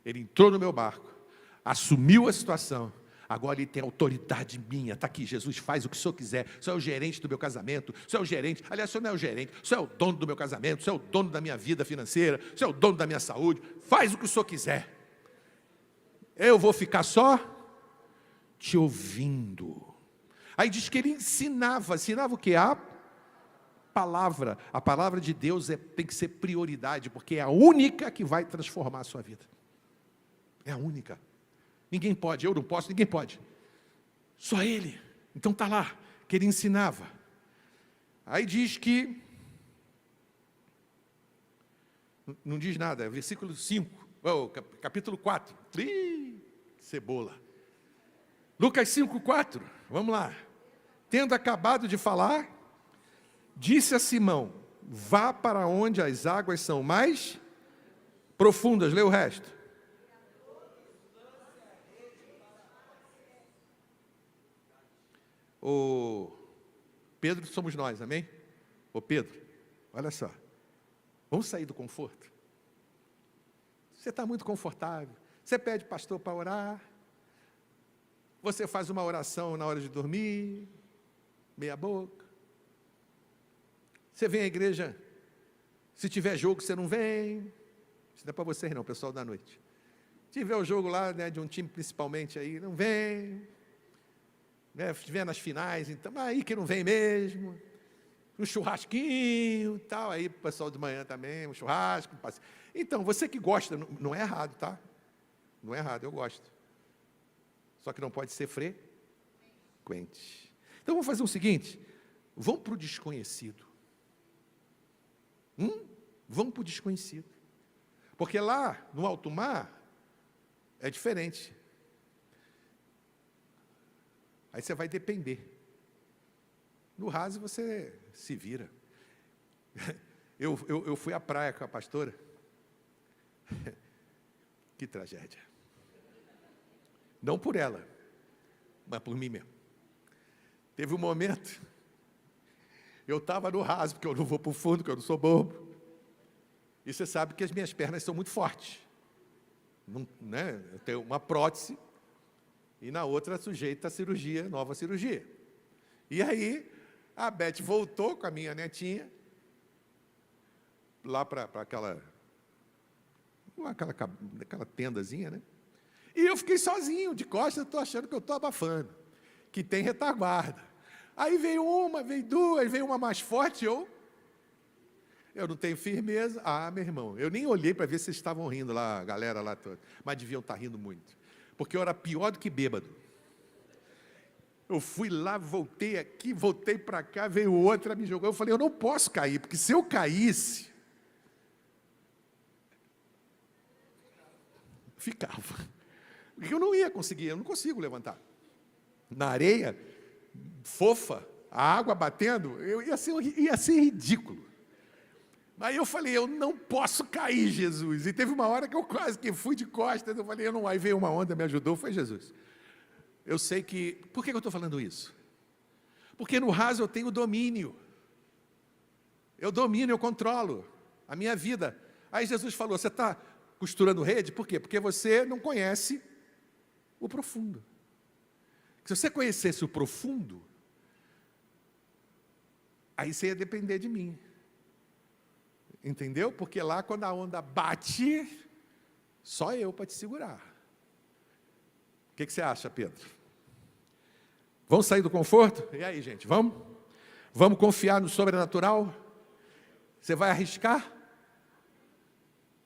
Ele entrou no meu barco, assumiu a situação, agora ele tem autoridade minha, está aqui, Jesus, faz o que o senhor quiser, o senhor é o gerente do meu casamento, o senhor é o gerente, aliás, o senhor não é o gerente, o senhor é o dono do meu casamento, o senhor é o dono da minha vida financeira, o senhor é o dono da minha saúde, faz o que o senhor quiser. Eu vou ficar só te ouvindo. Aí diz que ele ensinava o quê? A palavra de Deus tem que ser prioridade, porque é a única que vai transformar a sua vida. É a única. Ninguém pode, eu não posso, ninguém pode. Só ele. Então está lá, que ele ensinava. Aí diz que, não diz nada, é versículo 5, capítulo 4. Cebola. Lucas 5:4, vamos lá. Tendo acabado de falar, disse a Simão: vá para onde as águas são mais profundas. Lê o resto. O Pedro somos nós, amém? Ô Pedro, olha só. Vamos sair do conforto. Você está muito confortável. Você pede pastor para orar. Você faz uma oração na hora de dormir, meia boca. Você vem à igreja, se tiver jogo, você não vem. Isso não é para vocês não, pessoal da noite. Se tiver o jogo lá, né, de um time principalmente aí, não vem. Né, se estiver nas finais, então, aí que não vem mesmo. Um churrasquinho, tal, aí o pessoal de manhã também, um churrasco. Então, você que gosta, não é errado, tá? Não é errado, eu gosto. Só que não pode ser frequente. Então, vamos fazer o seguinte, vamos para o desconhecido. Vamos para o desconhecido. Porque lá, no alto mar, é diferente. Aí você vai depender. No raso, você se vira. Eu fui à praia com a pastora. Que tragédia. Não por ela, mas por mim mesmo. Teve um momento, eu estava no raso, porque eu não vou para o fundo, porque eu não sou bobo. E você sabe que as minhas pernas são muito fortes. Não, né? Eu tenho uma prótese, e na outra sujeita a cirurgia, nova cirurgia. E aí, a Beth voltou com a minha netinha, lá para aquela tendazinha, né? E eu fiquei sozinho, de costas, estou achando que eu estou abafando, que tem retaguarda. Aí veio uma, veio duas, veio uma mais forte, eu não tenho firmeza. Ah, meu irmão, eu nem olhei para ver se vocês estavam rindo lá, a galera lá toda, mas deviam estar rindo muito, porque eu era pior do que bêbado. Eu fui lá, voltei aqui, voltei para cá, veio outra, me jogou. Eu falei, eu não posso cair, porque se eu caísse, ficava. Porque eu não ia conseguir, eu não consigo levantar. Na areia, fofa, a água batendo, ia ser ridículo. Aí eu falei, eu não posso cair, Jesus. E teve uma hora que eu quase que fui de costas, eu falei, eu não. Aí veio uma onda, me ajudou, foi Jesus. Eu sei que... Por que eu estou falando isso? Porque no raso eu tenho domínio. Eu domino, eu controlo a minha vida. Aí Jesus falou, você está costurando rede? Por quê? Porque você não conhece o profundo. Se você conhecesse o profundo, aí você ia depender de mim. Entendeu? Porque lá quando a onda bate, só eu para te segurar. O que você acha, Pedro? Vamos sair do conforto? E aí, gente, vamos? Vamos confiar no sobrenatural? Você vai arriscar?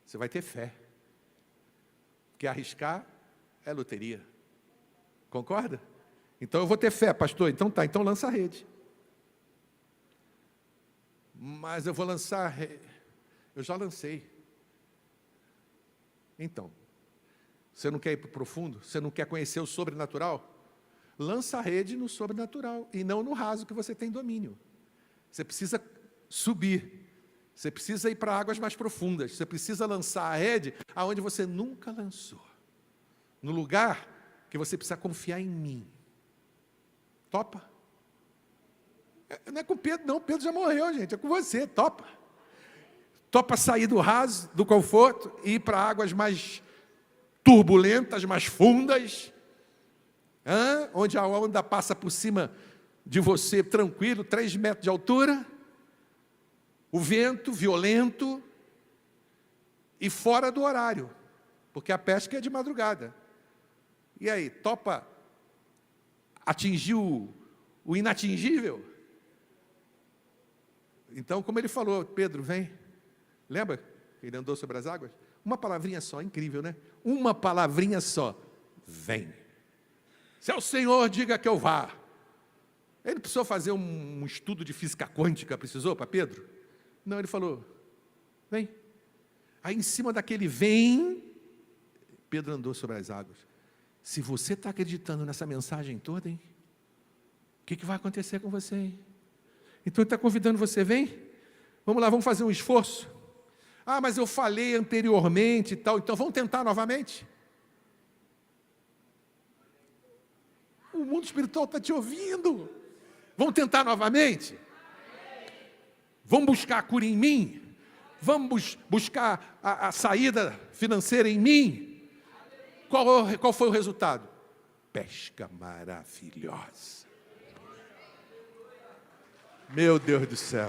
Você vai ter fé. Porque arriscar é loteria. Concorda? Então eu vou ter fé, pastor. Então tá, então lança a rede. Mas eu vou lançar... Eu já lancei. Então... Você não quer ir para o profundo? Você não quer conhecer o sobrenatural? Lança a rede no sobrenatural e não no raso que você tem domínio. Você precisa subir. Você precisa ir para águas mais profundas. Você precisa lançar a rede aonde você nunca lançou. No lugar que você precisa confiar em mim. Topa? Não é com Pedro, não. Pedro já morreu, gente. É com você. Topa. Topa sair do raso, do conforto e ir para águas mais turbulentas, mais fundas, onde a onda passa por cima de você tranquilo, 3 metros de altura, o vento violento e fora do horário, porque a pesca é de madrugada. E aí, topa atingir o inatingível? Então, como ele falou, Pedro, vem. Lembra que ele andou sobre as águas? Uma palavrinha só, incrível, né? Uma palavrinha só, vem. Se é o Senhor, diga que eu vá. Ele precisou fazer um estudo de física quântica, precisou, para Pedro? Não, ele falou, vem. Aí, em cima daquele vem, Pedro andou sobre as águas. Se você está acreditando nessa mensagem toda, hein? O que vai acontecer com você, hein? Então, ele está convidando você, vem. Vamos lá, vamos fazer um esforço. Ah, mas eu falei anteriormente e tal, então vamos tentar novamente? O mundo espiritual está te ouvindo. Vamos tentar novamente? Vamos buscar a cura em mim? Vamos buscar a saída financeira em mim? Qual foi o resultado? Pesca maravilhosa. Meu Deus do céu.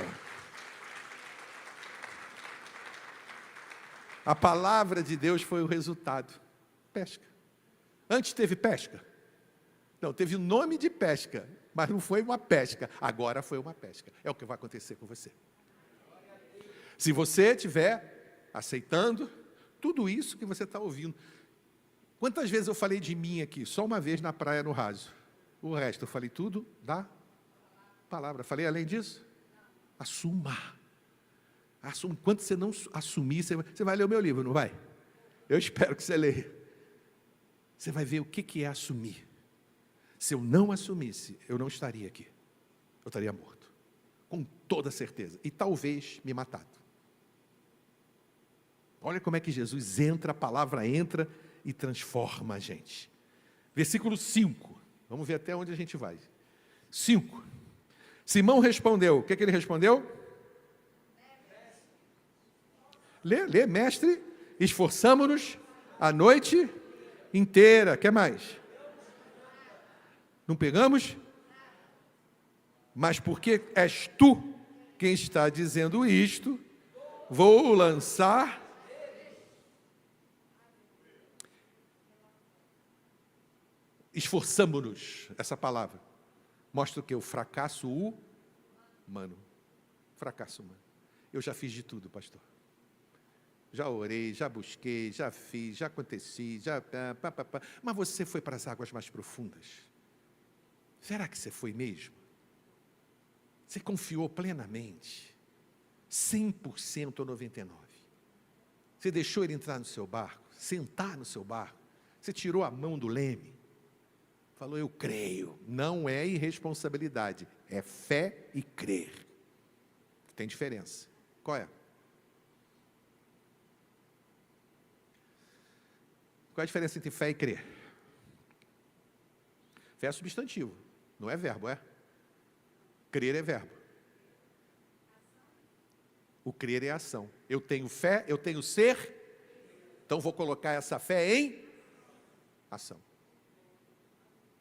A palavra de Deus foi o resultado. Pesca. Antes teve pesca? Não, teve o nome de pesca, mas não foi uma pesca. Agora foi uma pesca. É o que vai acontecer com você. Se você estiver aceitando tudo isso que você está ouvindo. Quantas vezes eu falei de mim aqui? Só uma vez na praia, no raso. O resto, eu falei tudo da palavra. Falei além disso? Assuma. Enquanto você não assumir, você vai ler o meu livro, não vai? Eu espero que você leia. Você vai ver o que é assumir. Se eu não assumisse, eu não estaria aqui. Eu estaria morto. Com toda certeza. E talvez me matado. Olha como é que Jesus entra, a palavra entra e transforma a gente. Versículo 5. Vamos ver até onde a gente vai. 5. Simão respondeu. O que ele respondeu? Lê, mestre. Esforçamo-nos a noite inteira. Quer mais? Não pegamos? Mas porque és tu quem está dizendo isto, vou lançar. Esforçamo-nos, essa palavra mostra o que? O fracasso humano. Fracasso humano. Eu já fiz de tudo, pastor. Já orei, já busquei, já fiz, já aconteci, mas você foi para as águas mais profundas. Será que você foi mesmo? Você confiou plenamente? 100% ou 99%? Você deixou ele entrar no seu barco, sentar no seu barco? Você tirou a mão do leme? Falou, eu creio. Não é irresponsabilidade, é fé e crer. Tem diferença. Qual é? Qual é a diferença entre fé e crer? Fé é substantivo, não é verbo, é? Crer é verbo. O crer é ação. Eu tenho fé, eu tenho ser, então vou colocar essa fé em ação.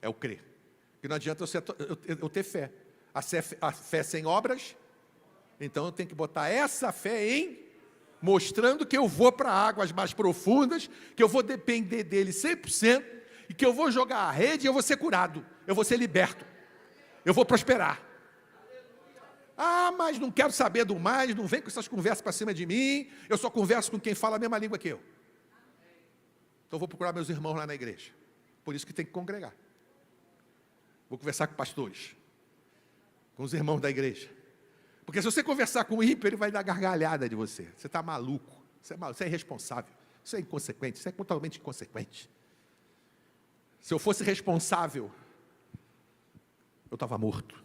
É o crer. Porque não adianta eu ter fé. A fé sem obras, então eu tenho que botar essa fé em, mostrando que eu vou para águas mais profundas, que eu vou depender dele 100%, e que eu vou jogar a rede e eu vou ser curado, eu vou ser liberto, eu vou prosperar. Ah, mas não quero saber do mais, não vem com essas conversas para cima de mim, eu só converso com quem fala a mesma língua que eu. Então eu vou procurar meus irmãos lá na igreja, por isso que tem que congregar. Vou conversar com pastores, com os irmãos da igreja. Porque se você conversar com o ímpio, ele vai dar gargalhada de você. Você está maluco, você é irresponsável, você é inconsequente, você é totalmente inconsequente. Se eu fosse responsável, eu estava morto.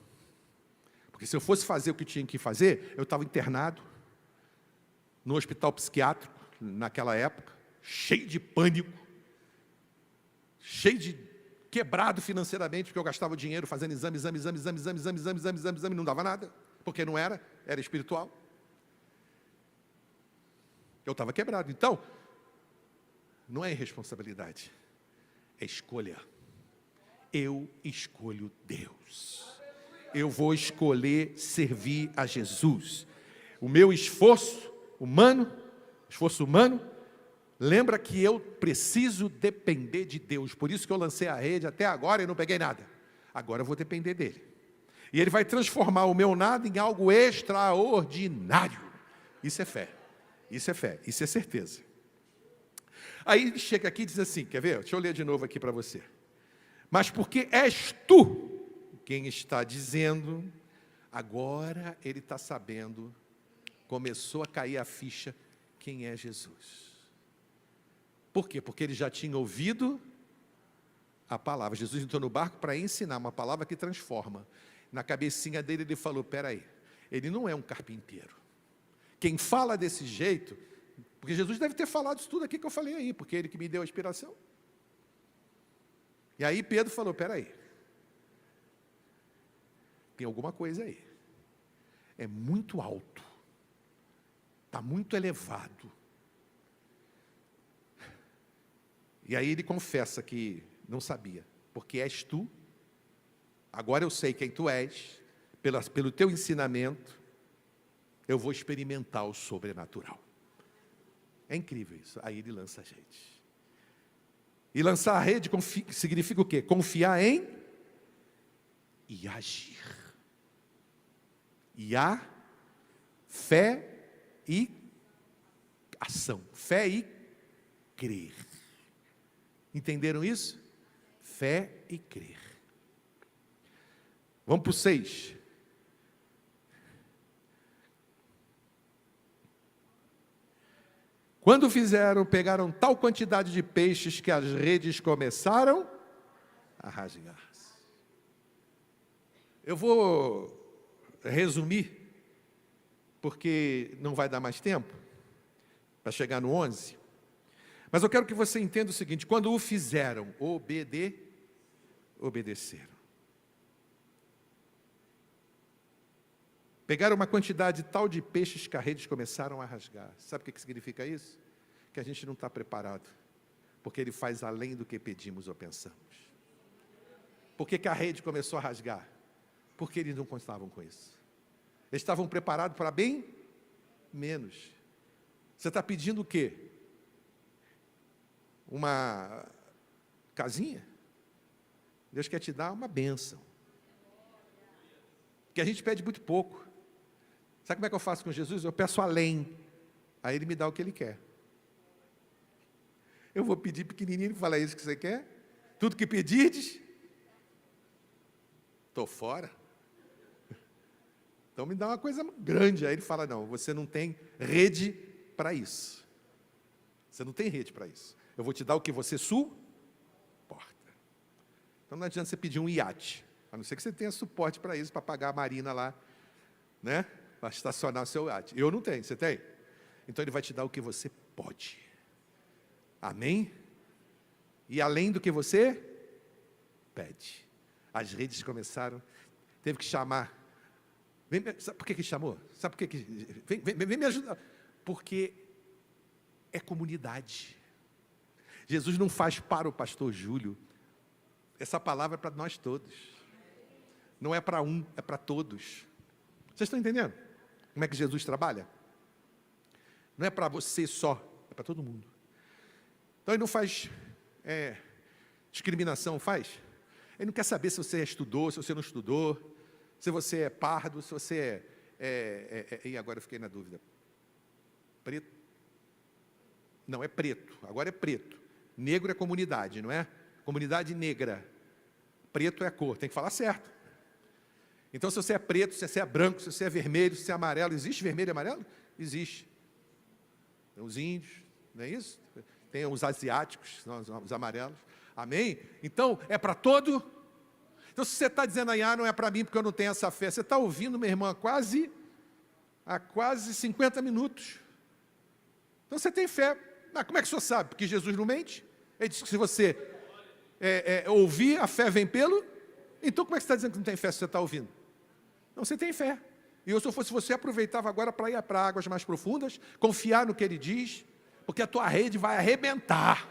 Porque se eu fosse fazer o que tinha que fazer, eu estava internado no hospital psiquiátrico, naquela época, cheio de pânico, cheio de quebrado financeiramente, porque eu gastava dinheiro fazendo exame, não dava nada, porque não era espiritual. Eu estava quebrado. Então, não é irresponsabilidade, é escolha. Eu escolho Deus. Eu vou escolher servir a Jesus. O meu esforço humano, lembra que eu preciso depender de Deus. Por isso que eu lancei a rede até agora e não peguei nada. Agora eu vou depender dele. E ele vai transformar o meu nada em algo extraordinário. Isso é fé. Isso é fé. Isso é certeza. Aí ele chega aqui e diz assim, quer ver? Deixa eu ler de novo aqui para você. Mas porque és tu quem está dizendo, agora ele está sabendo, começou a cair a ficha, quem é Jesus. Por quê? Porque ele já tinha ouvido a palavra. Jesus entrou no barco para ensinar uma palavra que transforma. Na cabecinha dele ele falou, peraí, ele não é um carpinteiro. Quem fala desse jeito, porque Jesus deve ter falado isso tudo aqui que eu falei aí, porque ele que me deu a inspiração. E aí Pedro falou, peraí, tem alguma coisa aí. É muito alto, está muito elevado. E aí ele confessa que não sabia, porque és tu, agora eu sei quem tu és, pelo teu ensinamento, eu vou experimentar o sobrenatural. É incrível isso. Aí ele lança a gente. E lançar a rede significa o quê? Confiar em e agir. E há fé e ação. Fé e crer. Entenderam isso? Fé e crer. Vamos para o 6. Quando fizeram, pegaram tal quantidade de peixes que as redes começaram a rasgar-se. Eu vou resumir, porque não vai dar mais tempo para chegar no 11. Mas eu quero que você entenda o seguinte, quando o fizeram, obedeceram. Pegaram uma quantidade tal de peixes que as redes começaram a rasgar. Sabe o que significa isso? Que a gente não está preparado, porque Ele faz além do que pedimos ou pensamos. Por que a rede começou a rasgar? Porque eles não contavam com isso. Eles estavam preparados para bem menos. Você está pedindo o quê? Uma casinha? Deus quer te dar uma bênção. Que a gente pede muito pouco. Sabe como é que eu faço com Jesus? Eu peço além. Aí Ele me dá o que Ele quer. Eu vou pedir pequenininho, Ele fala, é isso que você quer? Tudo que pedirdes, estou fora. Então me dá uma coisa grande. Aí Ele fala, não, você não tem rede para isso. Você não tem rede para isso. Eu vou te dar o que você suporta. Então não adianta você pedir um iate, a não ser que você tenha suporte para isso, para pagar a marina lá, né? Para estacionar o seu iate. Eu não tenho, você tem? Então Ele vai te dar o que você pode. Amém? E além do que você pede. As redes começaram, teve que chamar. Sabe por que chamou? Sabe por que vem me ajudar? Porque é comunidade. Jesus não faz para o pastor Júlio. Essa palavra é para nós todos. Não é para um, é para todos. Vocês estão entendendo como é que Jesus trabalha? Não é para você só, é para todo mundo. Então Ele não faz discriminação, faz? Ele não quer saber se você estudou, se você não estudou, se você é pardo, se você e agora eu fiquei na dúvida. Preto? Não, é preto, agora é preto. Negro é comunidade, não é? Comunidade negra. Preto é a cor, tem que falar certo. Então, se você é preto, se você é branco, se você é vermelho, se você é amarelo, existe vermelho e amarelo? Existe. Tem os índios, não é isso? Tem os asiáticos, os amarelos. Amém? Então, é para todo. Então, se você está dizendo aí, não é para mim porque eu não tenho essa fé, você está ouvindo, minha irmã, há quase 50 minutos. Então, você tem fé. Mas como é que o senhor sabe? Porque Jesus não mente. Ele disse que se você ouvir, a fé vem pelo. Então, como é que você está dizendo que não tem fé se você está ouvindo? Não, você tem fé. E eu, se eu fosse você, aproveitava agora para ir para águas mais profundas, confiar no que Ele diz, porque a tua rede vai arrebentar.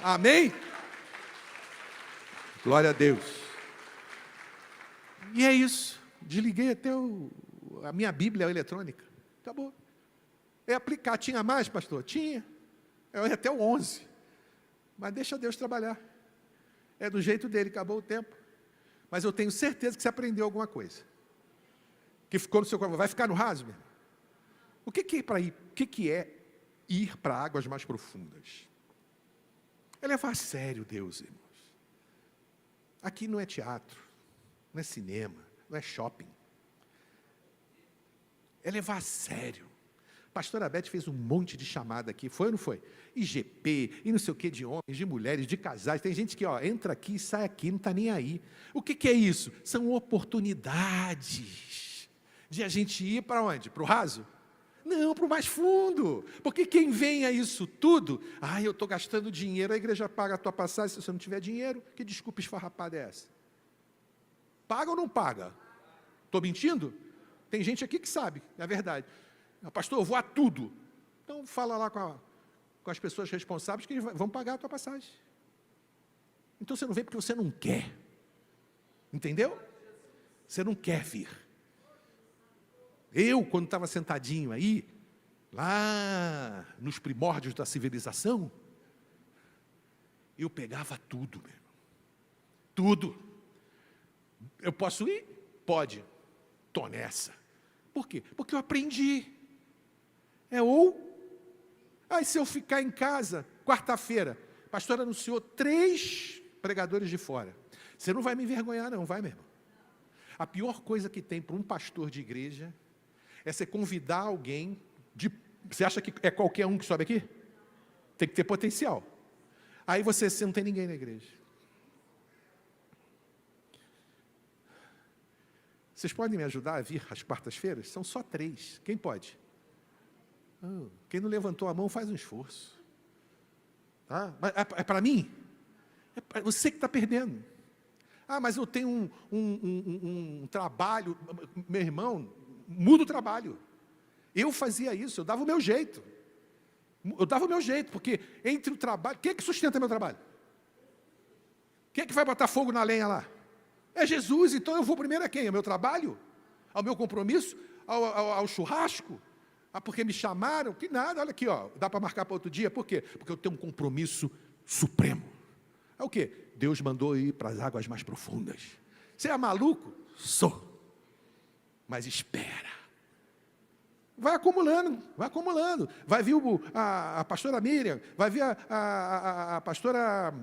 Amém? Glória a Deus. E é isso. Desliguei até a minha Bíblia eletrônica. Acabou. É aplicar. Tinha mais, pastor? Tinha. Eu ia até o 11. Mas deixa Deus trabalhar. É do jeito dele, acabou o tempo. Mas eu tenho certeza que você aprendeu alguma coisa. Que ficou no seu coração. Vai ficar no raso, meu? O que é para ir? O que é ir para águas mais profundas? É levar a sério Deus, irmãos. Aqui não é teatro, não é cinema, não é shopping. É levar a sério. A pastora Beth fez um monte de chamada aqui, foi ou não foi? IGP, e não sei o que, de homens, de mulheres, de casais. Tem gente que entra aqui e sai aqui, não está nem aí. O que é isso? São oportunidades de a gente ir para onde? Para o raso? Não, para o mais fundo. Porque quem vem a isso tudo, eu estou gastando dinheiro, a igreja paga a tua passagem, se você não tiver dinheiro, que desculpa esfarrapada é essa? Paga ou não paga? Estou mentindo? Tem gente aqui que sabe, é verdade. Pastor, eu vou a tudo. Então fala lá com as pessoas responsáveis que eles vão pagar a tua passagem. Então você não vem porque você não quer. Entendeu? Você não quer vir. Eu, quando estava sentadinho aí, lá nos primórdios da civilização, eu pegava tudo, meu irmão. Tudo. Eu posso ir? Pode. Estou nessa. Por quê? Porque eu aprendi. Se eu ficar em casa, quarta-feira, o pastor anunciou 3 pregadores de fora. Você não vai me envergonhar não, vai, meu irmão? A pior coisa que tem para um pastor de igreja é você convidar alguém, você acha que é qualquer um que sobe aqui? Tem que ter potencial. Aí você não tem ninguém na igreja. Vocês podem me ajudar a vir às quartas-feiras? São só 3. Quem pode? Quem não levantou a mão faz um esforço. Tá? É para mim? É para você que está perdendo. Mas eu tenho um trabalho. Meu irmão, muda o trabalho. Eu fazia isso, eu dava o meu jeito. Porque entre o trabalho... Quem é que sustenta meu trabalho? Quem é que vai botar fogo na lenha lá? É Jesus, então eu vou primeiro a quem? Ao meu trabalho? Ao meu compromisso? Ao churrasco? Porque me chamaram? Que nada, olha aqui, dá para marcar para outro dia. Por quê? Porque eu tenho um compromisso supremo. É o quê? Deus mandou ir para as águas mais profundas. Você é maluco? Sou. Mas espera. Vai acumulando. Vai vir a pastora Miriam, vai vir a pastora...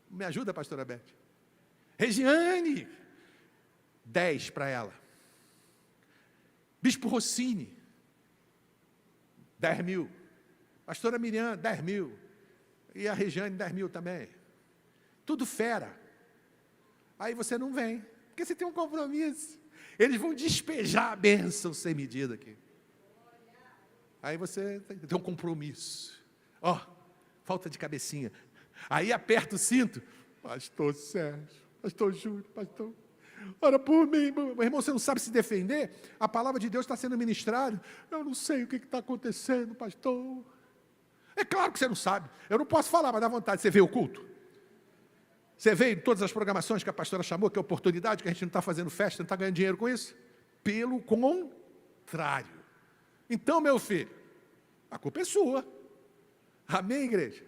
Me ajuda, pastora Beth. Regiane. 10 para ela. Bispo Rossini. 10 mil. Pastora Miriam, 10 mil. E a Regiane, 10 mil também. Tudo fera. Aí você não vem, porque você tem um compromisso. Eles vão despejar a bênção sem medida aqui. Aí você tem um compromisso. Falta de cabecinha. Aí aperta o cinto. Pastor Sérgio, pastor Júlio, pastor... Ora por mim, meu irmão, você não sabe se defender? A palavra de Deus está sendo ministrada. Eu não sei o que está acontecendo, pastor. É claro que você não sabe. Eu não posso falar, mas dá vontade. Você vê o culto? Você vê em todas as programações que a pastora chamou, que é oportunidade, que a gente não está fazendo festa, não está ganhando dinheiro com isso? Pelo contrário. Então, meu filho, a culpa é sua. Amém, igreja?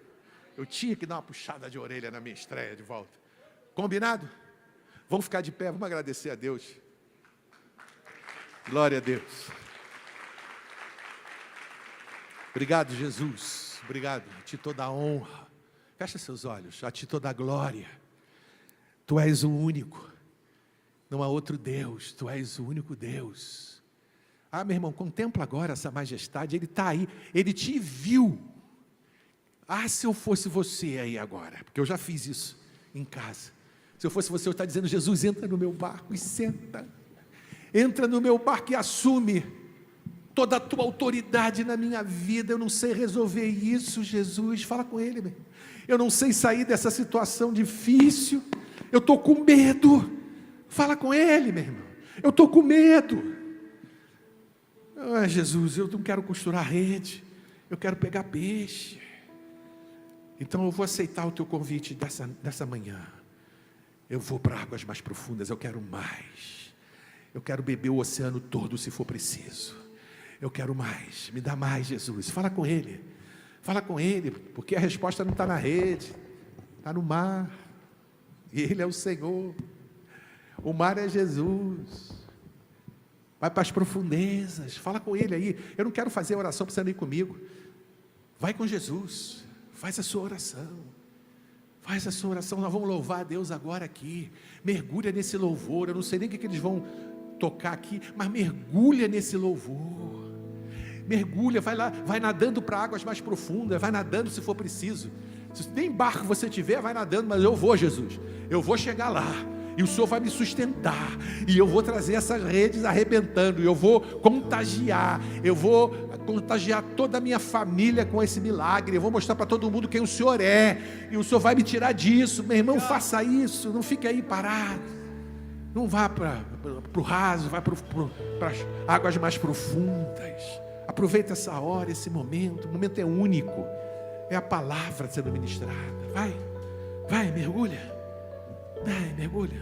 Eu tinha que dar uma puxada de orelha na minha estreia de volta. Combinado? Vamos ficar de pé, vamos agradecer a Deus. Glória a Deus. Obrigado, Jesus. Obrigado. A ti toda a honra. Fecha seus olhos. A ti toda a glória. Tu és o único. Não há outro Deus. Tu és o único Deus. Meu irmão, contempla agora essa majestade. Ele está aí. Ele te viu. Se eu fosse você aí agora. Porque eu já fiz isso em casa. Se eu fosse você, eu estaria dizendo: Jesus, entra no meu barco e senta. Entra no meu barco e assume toda a tua autoridade na minha vida. Eu não sei resolver isso, Jesus. Fala com Ele, meu. Eu não sei sair dessa situação difícil. Eu estou com medo. Fala com Ele, meu irmão. Eu estou com medo. Jesus, eu não quero costurar rede. Eu quero pegar peixe. Então eu vou aceitar o teu convite dessa manhã. Eu vou para águas mais profundas, eu quero mais. Eu quero beber o oceano todo se for preciso. Eu quero mais, me dá mais, Jesus. Fala com Ele, porque a resposta não está na rede, está no mar. E Ele é o Senhor. O mar é Jesus. Vai para as profundezas, fala com Ele aí. Eu não quero fazer oração para você não ir comigo. Vai com Jesus, faz a sua oração. Faz a sua oração, nós vamos louvar a Deus agora aqui. Mergulha nesse louvor. Eu não sei nem o que eles vão tocar aqui, mas mergulha nesse louvor. Mergulha, vai lá, vai nadando para águas mais profundas, vai nadando se for preciso. Se nem barco você tiver, vai nadando, mas eu vou, Jesus. Eu vou chegar lá. E o Senhor vai me sustentar, e eu vou trazer essas redes arrebentando, e eu vou contagiar toda a minha família com esse milagre, eu vou mostrar para todo mundo quem o Senhor é, e o Senhor vai me tirar disso. Meu irmão, faça isso, não fique aí parado, não vá para o raso, vá para as águas mais profundas. Aproveita essa hora, esse momento, o momento é único, é a palavra sendo ministrada. Vai, mergulha. Mergulha.